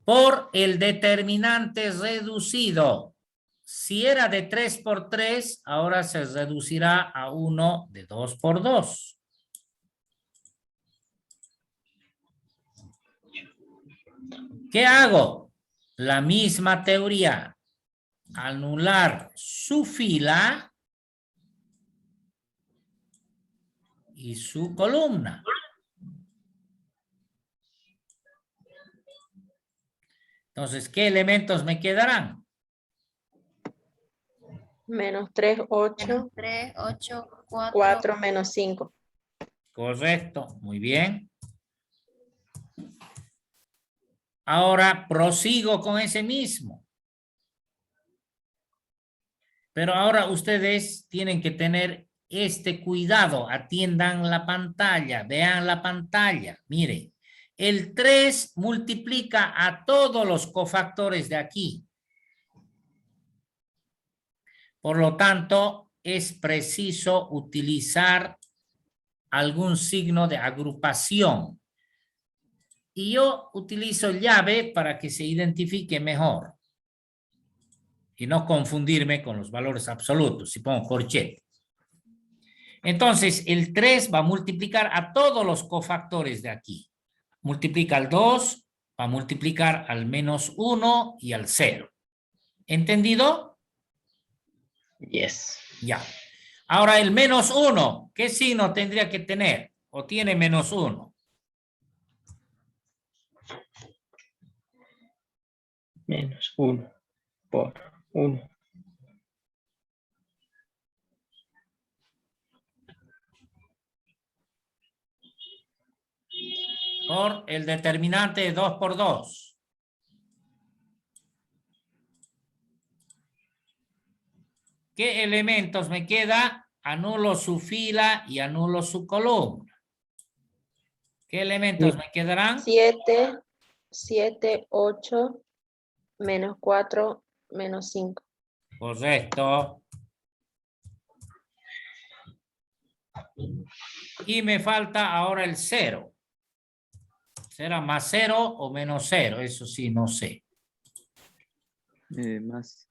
Por el determinante reducido. Si era de 3 por 3, ahora se reducirá a 1 de 2 por 2. ¿Qué hago? La misma teoría. Anular su fila y su columna. Entonces, ¿qué elementos me quedarán? Menos 3, 8, Menos 3, 8, 4. 4, menos 5. Correcto, muy bien. Ahora prosigo con ese mismo. Pero ahora ustedes tienen que tener este cuidado. Atiendan la pantalla, vean la pantalla. Miren, el 3 multiplica a todos los cofactores de aquí. Por lo tanto, es preciso utilizar algún signo de agrupación. Y yo utilizo llave para que se identifique mejor. Y no confundirme con los valores absolutos. Si pongo corchete. Entonces, el 3 va a multiplicar a todos los cofactores de aquí. Multiplica al 2, va a multiplicar al menos 1 y al 0. ¿Entendido? Yes. Ya. Ahora el menos 1, ¿qué signo tendría que tener? ¿O tiene menos 1? Menos 1 por 1. Por el determinante de 2 por 2. ¿Qué elementos me queda? Anulo su fila y anulo su columna. ¿Qué elementos me quedarán? 7, 7, 8, menos 4, menos 5. Correcto. Y me falta ahora el 0. ¿Será más 0 o menos 0? Eso sí, no sé. Más.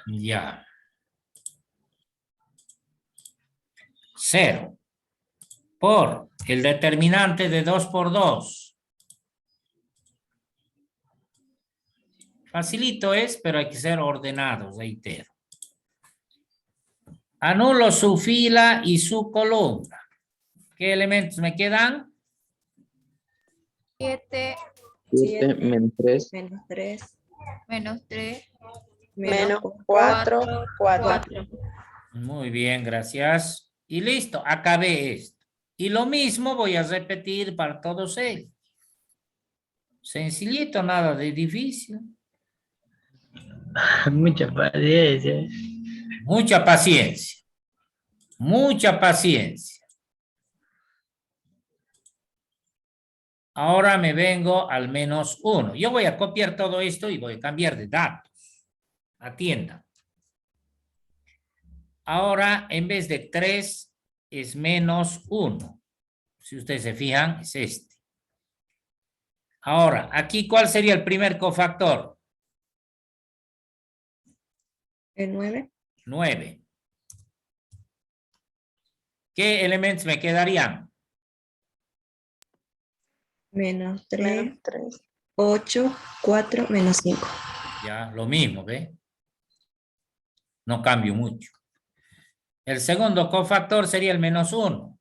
Ya. 0. Por el determinante de 2 por 2. Facilito es, pero hay que ser ordenados, reitero. Anulo su fila y su columna. ¿Qué elementos me quedan? 7, 7 menos 3. Menos 3. menos 3, Menos 4, 4. 4. Muy bien, gracias. Y listo, acabé esto. Y lo mismo voy a repetir para todos ellos. Sencillito, nada de difícil. Mucha paciencia. Mucha paciencia. Mucha paciencia. Ahora me vengo al menos 1. Yo voy a copiar todo esto y voy a cambiar de datos. Atiendan. Ahora, en vez de 3, es menos 1. Si ustedes se fijan, es este. Ahora, aquí, ¿cuál sería el primer cofactor? El 9. 9. ¿Qué elementos me quedarían? Menos 3, 8, 4, menos 5. Ya, lo mismo, ¿ve? No cambio mucho. El segundo cofactor sería el menos 1.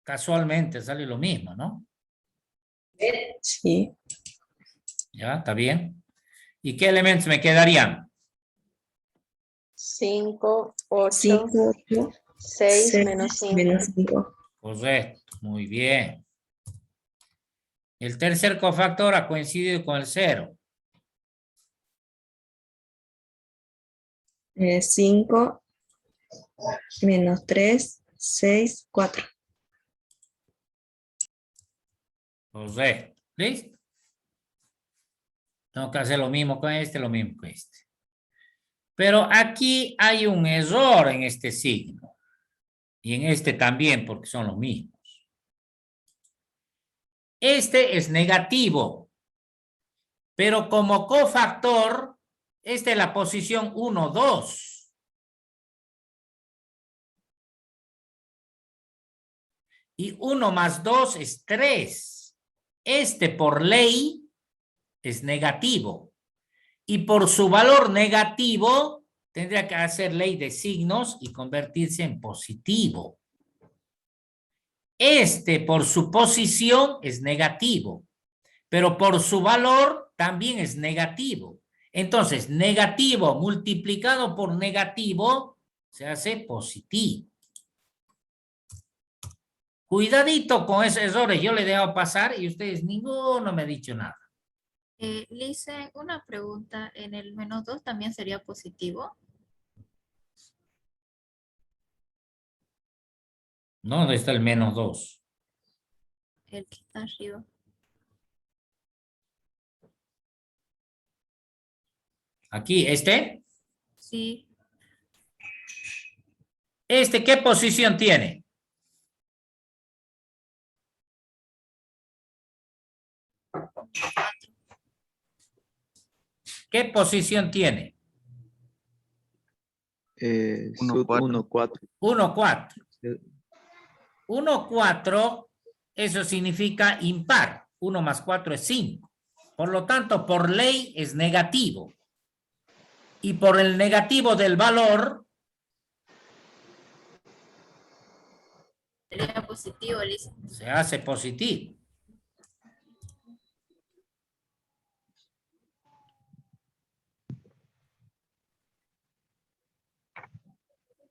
Casualmente sale lo mismo, ¿no? Sí. Ya, ¿está bien? ¿Y qué elementos me quedarían? 5, 8, 5, 8, 6, menos 5. menos 5. Correcto, muy bien. El tercer cofactor ha coincidido con el 0. 5, menos 3, 6, 4. Correcto. ¿Listo? Tengo que hacer lo mismo con este, lo mismo con este. Pero aquí hay un error en este signo. Y en este también, porque son los mismos. Este es negativo. Pero como cofactor, esta es la posición 1, 2. Y 1 más 2 es 3. Este por ley es negativo. Y por su valor negativo, tendría que hacer ley de signos y convertirse en positivo. Este, por su posición, es negativo. Pero por su valor, también es negativo. Entonces, negativo multiplicado por negativo, se hace positivo. Cuidadito con esos errores. Yo le he dejado pasar y ustedes ninguno me ha dicho nada. Lice, una pregunta. ¿En el -2 también sería positivo? ¿No? ¿Dónde está el -2? El que está arriba. Aquí, ¿este? Sí. ¿Este qué posición tiene? ¿Qué posición tiene? Sub 1, 4. 1, 4. 1, 4, eso significa impar. 1 más 4 es 5. Por lo tanto, por ley es negativo. Y por el negativo del valor, Sería positivo, Lice. se hace positivo.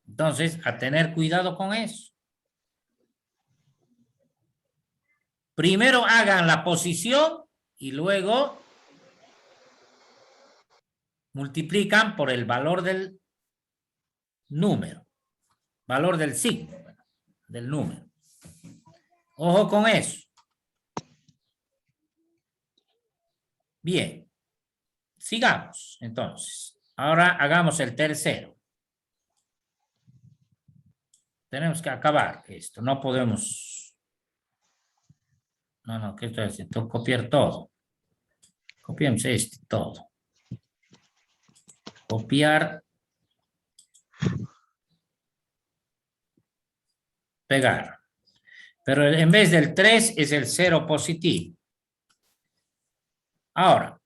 Entonces, a tener cuidado con eso. Primero hagan la posición y luego multiplican por el valor del número. Valor del signo, del número. Ojo con eso. Bien. Sigamos, entonces. Ahora hagamos el tercero. Tenemos que acabar esto. No podemos... No, ¿qué estoy haciendo? Tengo que copiar todo. Copiemos todo. Copiar. Pegar. Pero en vez del 3 es el 0 positivo. Ahora,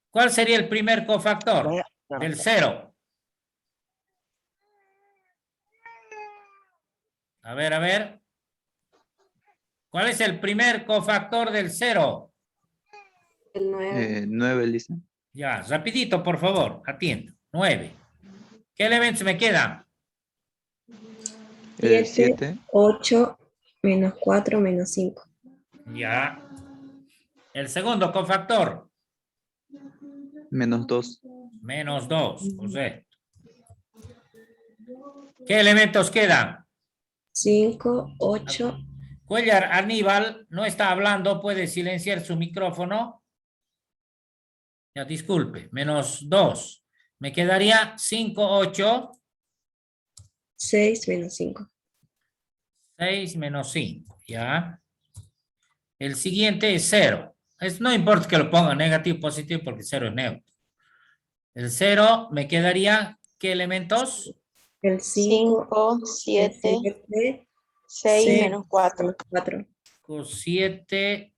¿cuál sería el primer cofactor del 0? A ver. ¿Cuál es el primer cofactor del 0? El 9. 9, Lice. Ya, rapidito, por favor, atienda. 9. ¿Qué elementos me quedan? 7, 8, menos 4, menos 5. Ya. El segundo cofactor. Menos 2. Menos 2, correcto. ¿Qué elementos quedan? 5, 8. Cuellar, Aníbal no está hablando, puede silenciar su micrófono. Ya, disculpe, menos 2. Me quedaría 5, 8. 6 menos 5. 6 menos 5, ya. El siguiente es 0. No importa que lo ponga negativo o positivo porque 0 es neutro. El 0 me quedaría, ¿qué elementos? El 5, 7, 6 menos 4. 4. 7,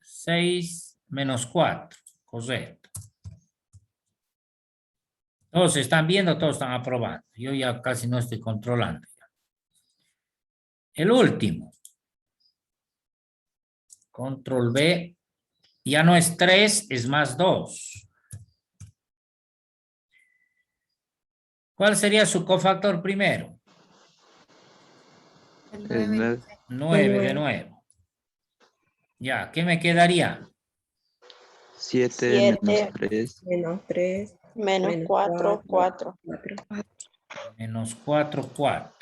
6 menos 4, correcto. Todos están viendo, todos están aprobando. Yo ya casi no estoy controlando. El último. Control B. Ya no es 3, es más 2. ¿Cuál sería su cofactor primero? El 9. 9 de nuevo. Ya, ¿qué me quedaría? 7 menos 3. Menos 3. Menos 4, 4. Menos 4, 4.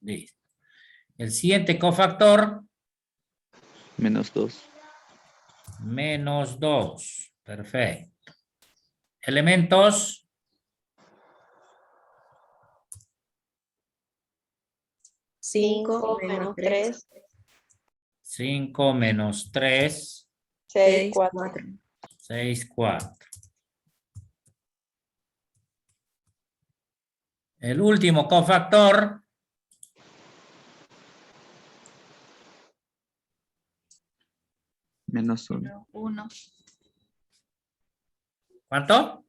Listo. El siguiente cofactor. Menos 2. Menos 2. Perfecto. Elementos. 5 menos 3. 5 menos 3. 6, 4. 6, 4. El último cofactor. Menos 1. Menos 1. ¿Cuánto?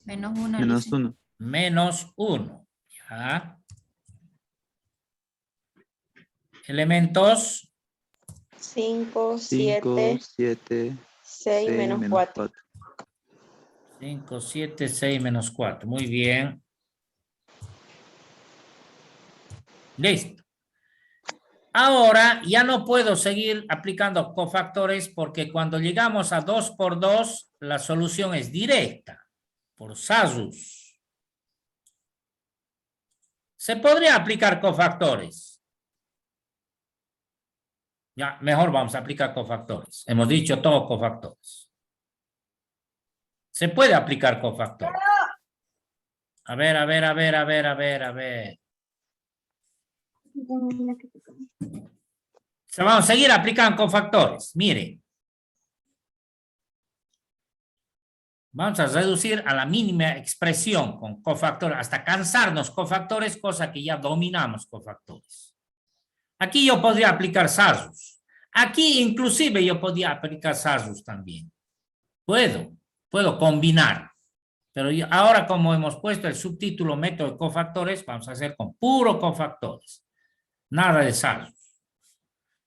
Menos 1. Menos 1. Menos 1. Ya. Elementos. 5, 5, 7, 7, 6, menos 4. 5, 7, 6 menos 4. Muy bien. Listo. Ahora ya no puedo seguir aplicando cofactores porque cuando llegamos a 2 por 2, la solución es directa, por Sasus. ¿Se podría aplicar cofactores? Ya, mejor vamos a aplicar cofactores. Hemos dicho todos cofactores. Se puede aplicar cofactores. A ver. Vamos a seguir aplicando cofactores. Miren. Vamos a reducir a la mínima expresión con cofactores hasta cansarnos cofactores, cosa que ya dominamos cofactores. Aquí yo podría aplicar Sasus. Aquí inclusive yo podría aplicar Sasus también. Puedo combinar. Pero ahora como hemos puesto el subtítulo método de cofactores, vamos a hacer con puro cofactores. Nada de Sasus.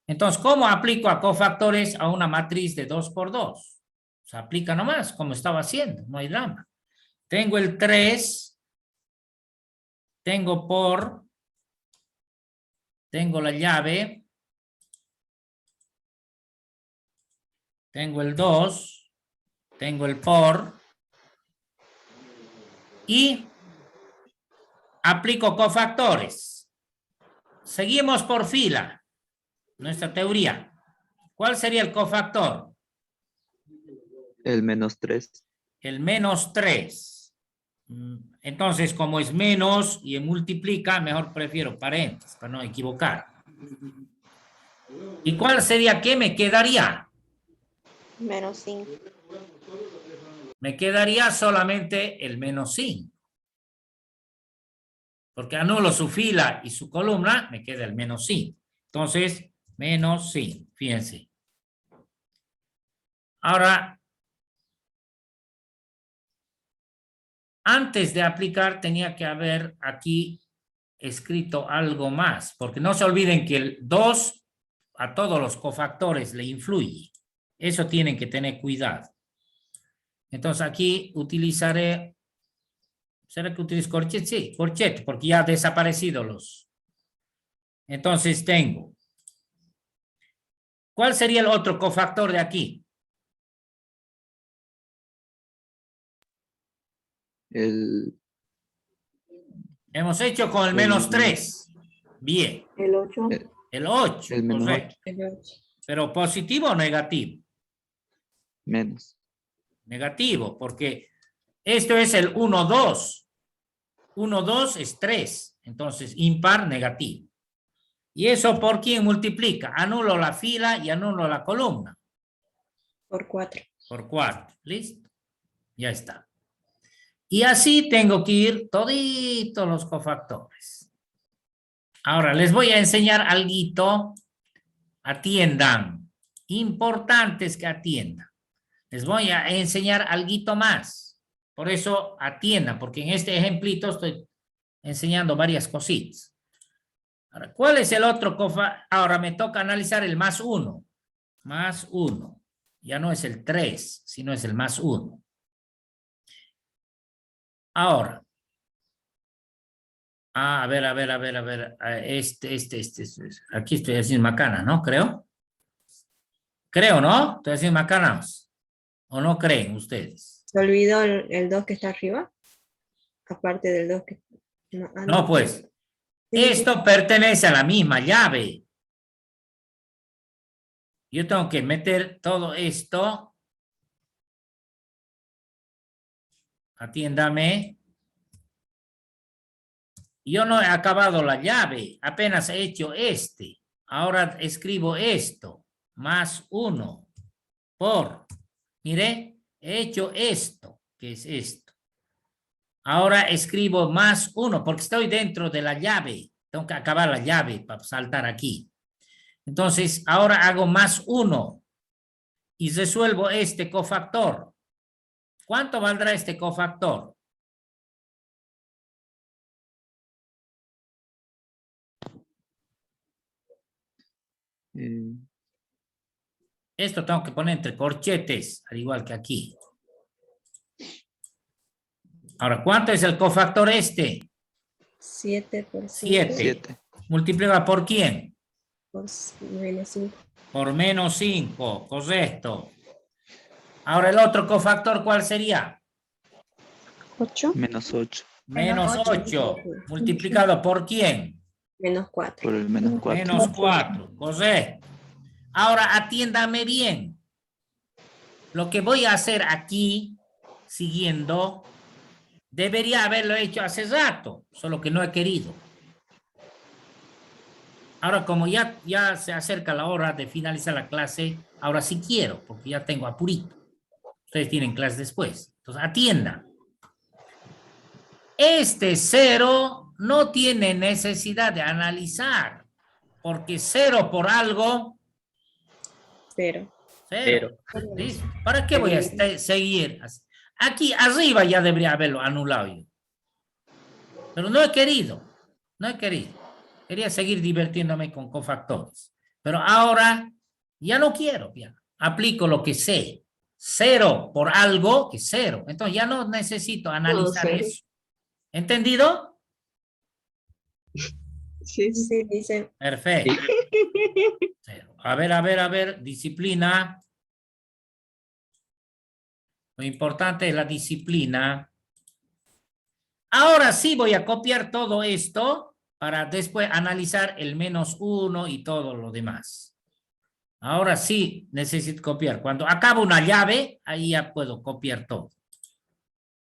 Entonces, ¿cómo aplico a cofactores a una matriz de 2 por 2? Se aplica nomás, como estaba haciendo, no hay drama. Tengo el 3, tengo por, tengo la llave, tengo el 2, tengo el por, y aplico cofactores. Seguimos por fila, nuestra teoría. ¿Cuál sería el cofactor? El menos 3. El menos 3. Entonces, como es menos y multiplica, mejor prefiero paréntesis para no equivocar. ¿Y cuál sería? ¿Qué me quedaría? Menos 5. Me quedaría solamente el menos 5. Porque anulo su fila y su columna, me queda el menos 5. Entonces, menos 5. Fíjense. Ahora, antes de aplicar tenía que haber aquí escrito algo más, porque no se olviden que el 2 a todos los cofactores le influye. Eso tienen que tener cuidado. Entonces aquí utilizaré, ¿será que utilizo corchete? Sí, corchete, porque ya han desaparecido los. Entonces tengo, ¿cuál sería el otro cofactor de aquí? Hemos hecho con el menos 3. Bien. El 8. El 8. El menos Correcto. Pero positivo o negativo. Menos. Negativo, porque esto es el 1, 2. 1, 2 es 3. Entonces, impar, negativo. ¿Y eso por quién multiplica? Anulo la fila y anulo la columna. Por 4. Por 4. ¿Listo? Ya está. Y así tengo que ir toditos los cofactores. Ahora, les voy a enseñar algo. Atiendan. Importantes que atiendan. Les voy a enseñar algo más. Por eso atiendan, porque en este ejemplito estoy enseñando varias cositas. Ahora, ¿cuál es el otro cofactor? Ahora me toca analizar el más 1. Más 1. Ya no es el 3, sino es el más 1. Ahora. A ver. Aquí estoy haciendo macana, ¿no? Creo, ¿no? Estoy haciendo macanas. ¿O no creen ustedes? ¿Se olvidó el 2 que está arriba? Aparte del 2 que... No, pues. Sí. Esto pertenece a la misma llave. Yo tengo que meter todo esto. Atiéndame. Yo no he acabado la llave. Apenas he hecho este. Ahora escribo esto. Más 1. Por. Mire, he hecho esto. ¿Qué es esto? Ahora escribo más 1 porque estoy dentro de la llave. Tengo que acabar la llave para saltar aquí. Entonces, ahora hago más 1. y resuelvo este cofactor. ¿Cuánto valdrá este cofactor? Esto tengo que poner entre corchetes, al igual que aquí. Ahora, ¿cuánto es el cofactor este? 7 por 5 7. 7. ¿Multiplica por quién? por menos 5. Por menos 5, correcto. Ahora, el otro cofactor, ¿cuál sería? 8. Menos 8. Menos Menos 8. ¿Multiplicado por quién? Menos 4. Por el menos 4. Menos 4, correcto. Ahora, atiéndame bien. Lo que voy a hacer aquí, siguiendo, debería haberlo hecho hace rato, solo que no he querido. Ahora, como ya se acerca la hora de finalizar la clase, ahora sí quiero, porque ya tengo apurito. Ustedes tienen clase después. Entonces, atiendan. Este 0 no tiene necesidad de analizar, porque 0 por algo, 0. 0. ¿Listo? ¿Para qué voy a seguir? Aquí arriba ya debería haberlo anulado yo. Pero no he querido. No he querido. Quería seguir divirtiéndome con cofactores. Pero ahora ya no quiero. Ya. Aplico lo que sé. 0 por algo es 0. Entonces ya no necesito analizar eso. ¿Entendido? Sí, Sí, dice. Perfecto. 0. A ver. Disciplina. Lo importante es la disciplina. Ahora sí voy a copiar todo esto para después analizar el menos 1 y todo lo demás. Ahora sí necesito copiar. Cuando acabo una llave, ahí ya puedo copiar todo.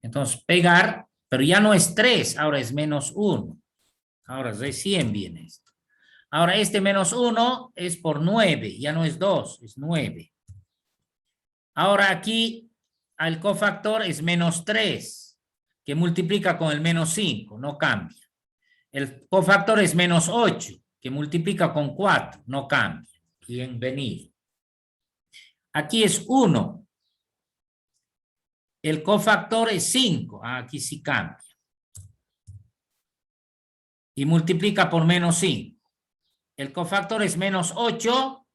Entonces, pegar, pero ya no es 3, ahora es menos 1. Ahora recién viene esto. Ahora este menos 1 es por 9, ya no es 2, es 9. Ahora aquí el cofactor es menos 3, que multiplica con el menos 5, no cambia. El cofactor es menos 8, que multiplica con 4, no cambia. Bienvenido. Aquí es 1. El cofactor es 5, aquí sí cambia. Y multiplica por menos 5. El cofactor es menos 8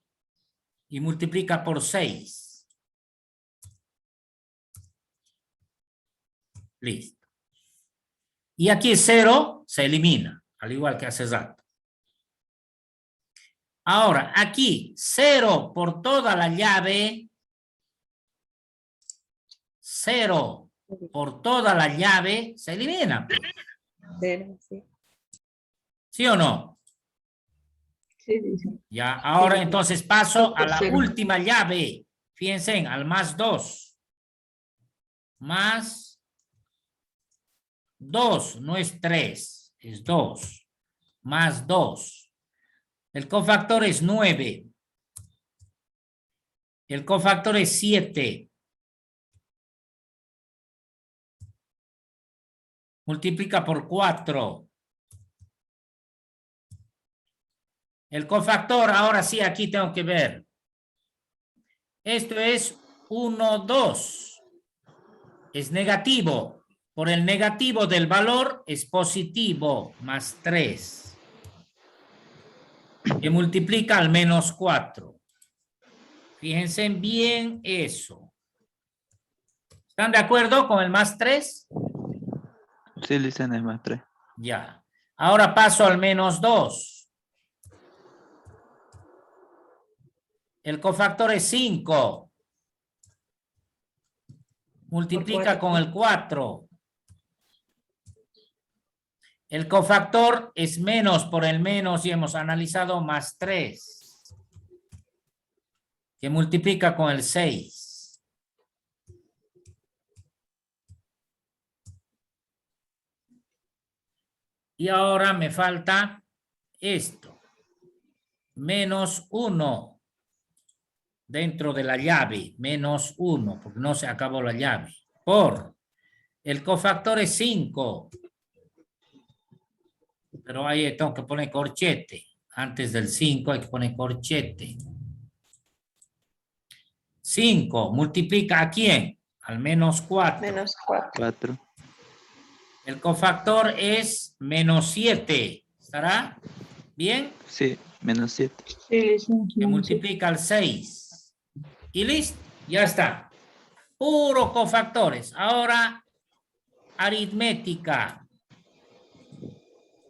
y multiplica por 6. Listo. Y aquí es 0, se elimina, al igual que hace rato. Ahora, aquí 0 por toda la llave. 0 por toda la llave se elimina. 0, sí. ¿Sí o no? sí, dice. Ya, ahora Sí. entonces paso a la 0. última llave. Fíjense, al más 2. Más 2, no es 3, es 2. Más 2. El cofactor es 9. El cofactor es 7. Multiplica por 4. El cofactor, ahora sí, aquí tengo que ver. Esto es 1, 2. Es negativo. Por el negativo del valor es positivo, más 3. Que multiplica al menos 4. Fíjense bien eso. ¿Están de acuerdo con el más 3? Sí, dicen es más 3. Ya. Ahora paso al menos 2. El cofactor es 5. Multiplica con el 4. El cofactor es menos por el menos y hemos analizado más 3. Que multiplica con el 6. Y ahora me falta esto. Menos 1. Dentro de la llave, menos 1, porque no se acabó la llave. Por el cofactor es 5. Pero ahí tengo que poner corchete. Antes del 5 hay que poner corchete. 5 multiplica ¿a quién? Al menos 4. Menos 4. 4. El cofactor es menos 7. ¿Estará bien? Sí, menos 7. Sí, licenciado. Que multiplica al 6. Y listo, ya está. Puro cofactores. Ahora, aritmética.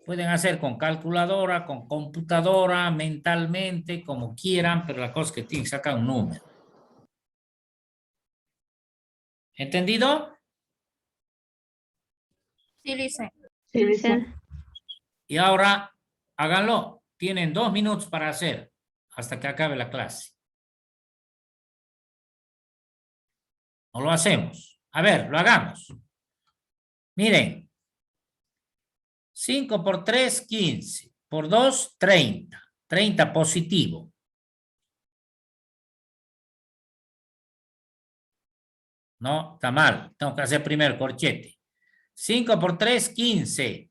Pueden hacer con calculadora, con computadora, mentalmente, como quieran, pero la cosa es que tienen que sacar un número. ¿Entendido? Sí, licenciado. Sí, licenciado. Y ahora, háganlo. Tienen 2 minutos para hacer hasta que acabe la clase. ¿No lo hacemos? A ver, lo hagamos. Miren. 5 por 3, 15. Por 2, 30. 30 positivo. No, está mal. Tengo que hacer primero corchete. 5 por 3, 15.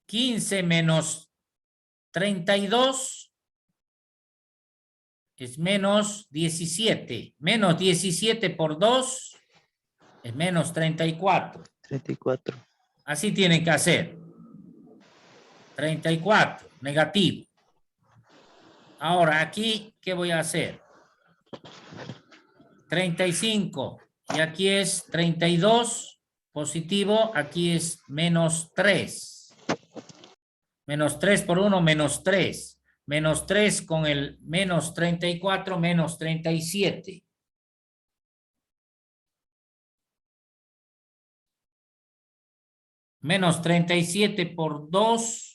15 menos 32 es menos 17. Menos 17 por 2 es menos 34. 34. Así tienen que hacer. 34, negativo. Ahora aquí, ¿qué voy a hacer? 35 y aquí es 32 positivo, aquí es menos 3. Menos 3 por 1, menos 3. Menos 3 con el menos 34, menos 37. Menos 37 por 2.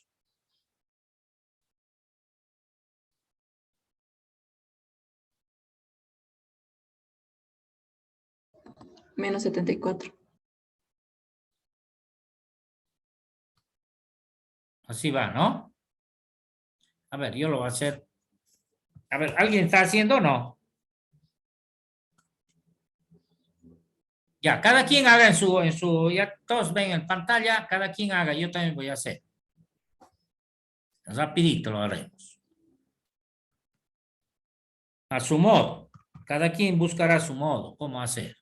Menos 74. Así va, ¿no? A ver, yo lo voy a hacer. A ver, ¿alguien está haciendo o no? Ya, cada quien haga ya todos ven en pantalla, cada quien haga, yo también voy a hacer. Rapidito lo haremos. A su modo. Cada quien buscará su modo, cómo hacer.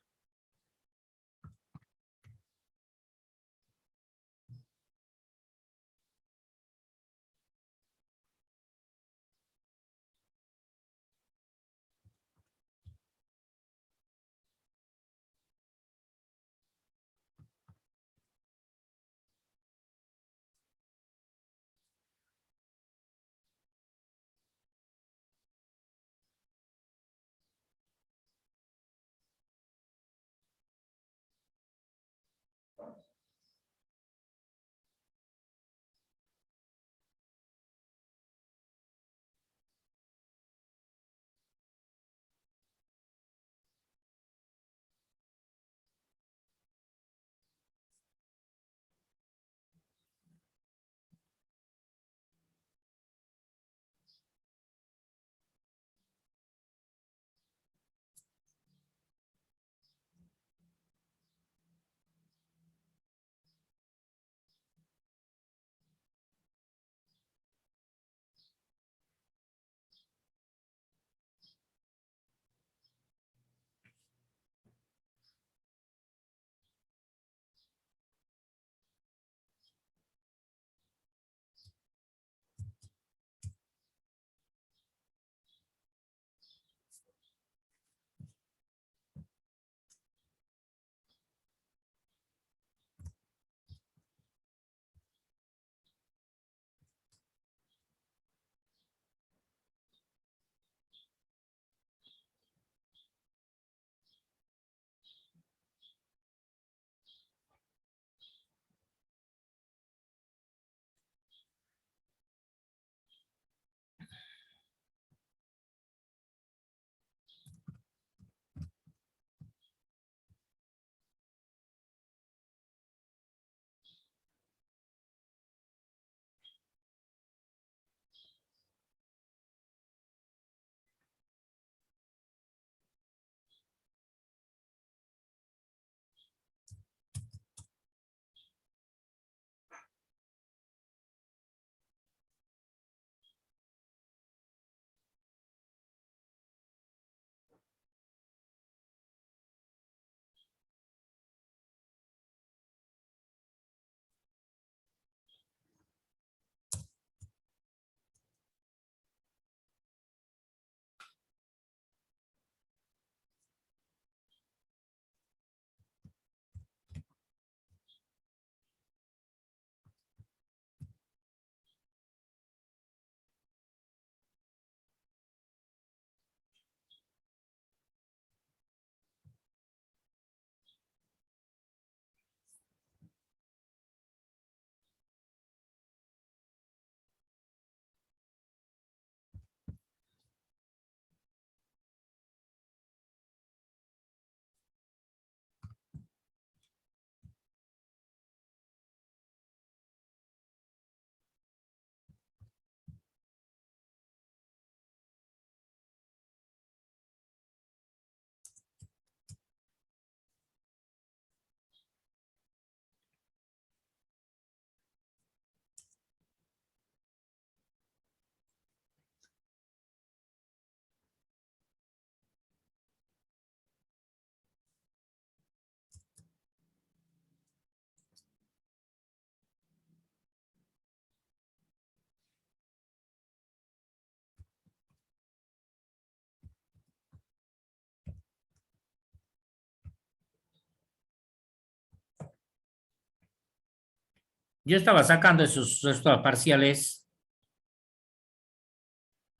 Yo estaba sacando esos parciales.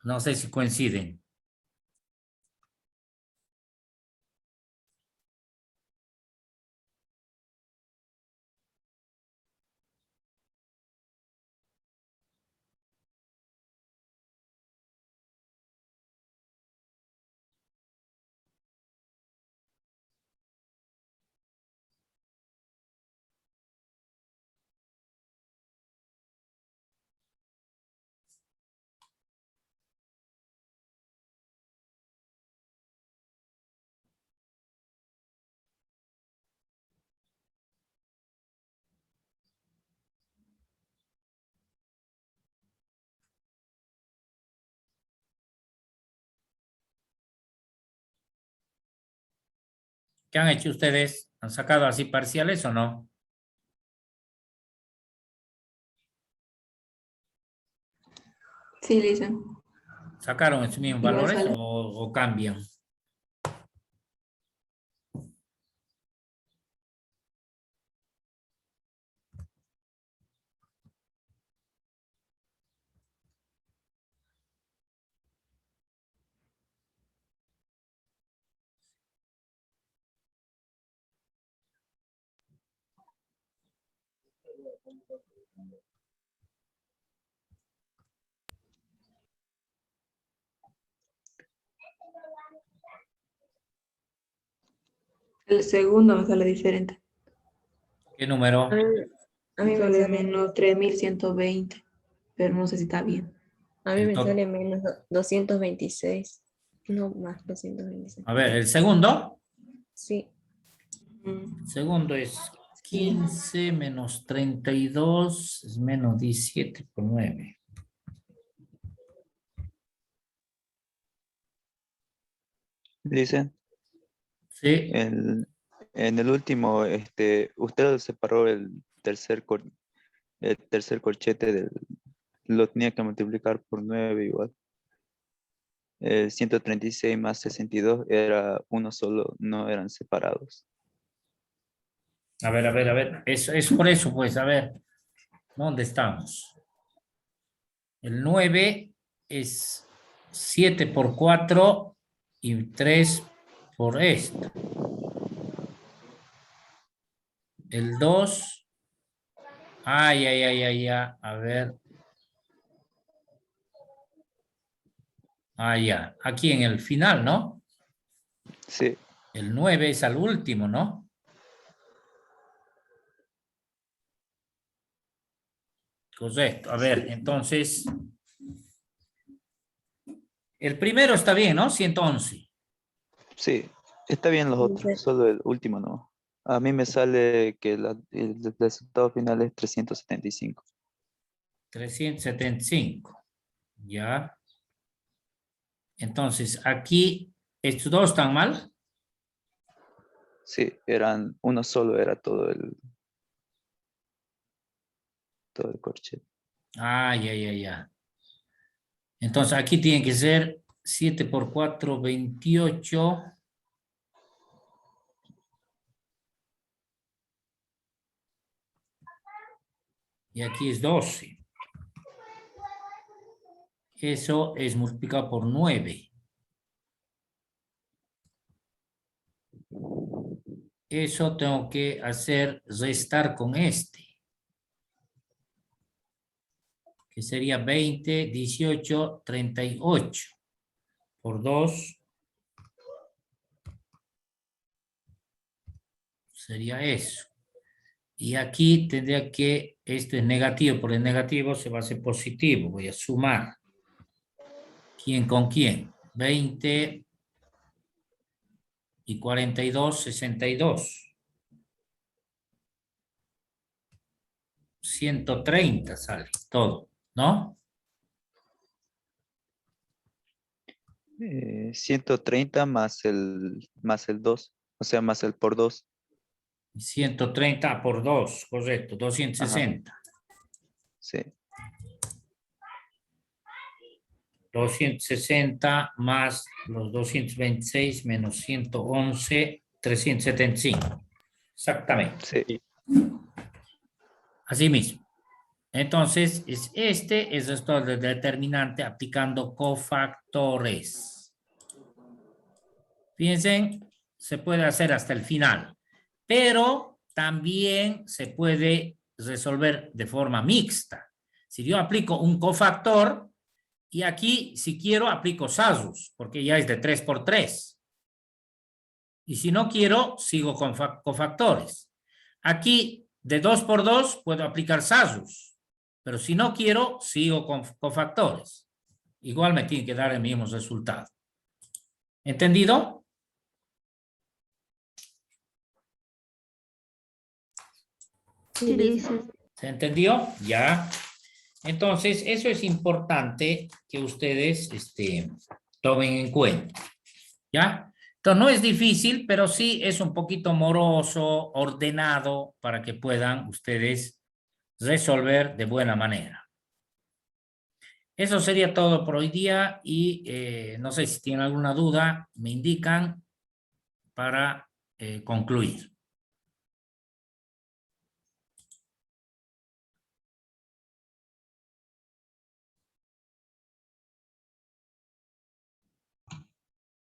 No sé si coinciden. ¿Qué han hecho ustedes? ¿Han sacado así parciales o no? Sí, Lisa. ¿Sacaron esos mismos Igual valores sale. o cambian? El segundo me sale diferente. ¿Qué número? A mí me Sale sale, menos 3120, pero no sé si está bien. a mí me Entonces, sale menos 226. No, más 226. a ver, el segundo. Sí, Mm, El segundo es Sí. 15 menos 32 es menos 17 por 9. Dicen, Sí. en el último, usted separó el tercer corchete lo tenía que multiplicar por 9 igual. 136 más 62 era uno solo, no eran separados. A ver, a ver, a ver. Es por eso, pues, a ver. ¿Dónde estamos? El 9 es 7 por 4 y 3 por esto. El 2. Ay, ay, ay, ay, ay. A ver. Ah, ya. Aquí en el final, ¿no? Sí, El 9 es al último, ¿no? Correcto. A ver, entonces. El primero está bien, ¿no? 111. sí, está bien los otros, entonces, solo el último no. A mí me sale que el resultado final es 375. 375. Ya. Entonces, aquí, estos dos están mal. Sí, eran uno solo, era todo el corchete. Ah, ya, ya, ya. Entonces, aquí tiene que ser 7 por 4, 28. Y aquí es 12. Eso es multiplicado por 9. Eso tengo que hacer restar con este, que sería 20, 18, 38. Por 2 sería eso. Y aquí tendría que, esto es negativo, por el negativo se va a hacer positivo. Voy a sumar. ¿Quién con quién? 20 y 42, 62. 130 sale todo, ¿no? 130 más el 2, o sea, más el por 2. 130 por 2, correcto, Ajá, 260. sí. 260 más los 226 menos 111, 375. Exactamente. Sí. Sí. Así mismo. Entonces, es esto del determinante aplicando cofactores. Fíjense, se puede hacer hasta el final, pero también se puede resolver de forma mixta. Si yo aplico un cofactor, y aquí, si quiero, aplico SASUS, porque ya es de 3 por 3. Y si no quiero, sigo con cofactores. Aquí, de 2 por 2, puedo aplicar SASUS. Pero si no quiero, sigo con cofactores. Igual me tiene que dar el mismo resultado. ¿Entendido? Sí, dice. ¿Se entendió? Ya. Entonces, eso es importante que ustedes tomen en cuenta. ¿Ya? Entonces, no es difícil, pero sí es un poquito moroso, ordenado, para que puedan ustedes resolver de buena manera. Eso sería todo por hoy día y no sé si tienen alguna duda, me indican para concluir.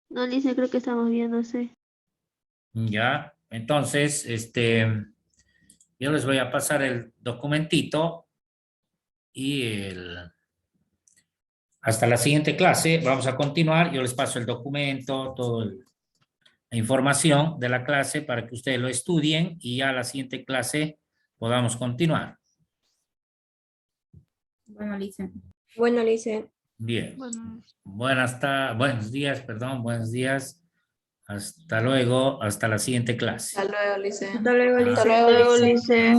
No, dice, creo que estamos bien, no sé. Ya, entonces, yo les voy a pasar el documentito y hasta la siguiente clase vamos a continuar. Yo les paso el documento, toda la información de la clase para que ustedes lo estudien y ya la siguiente clase podamos continuar. Bueno, Alicia. Bueno, Lice. Bien. Bueno. Buenos días, perdón, buenos días. Hasta luego, hasta la siguiente clase. Hasta luego, Lice. Hasta luego, Lice. Hasta luego, Lice.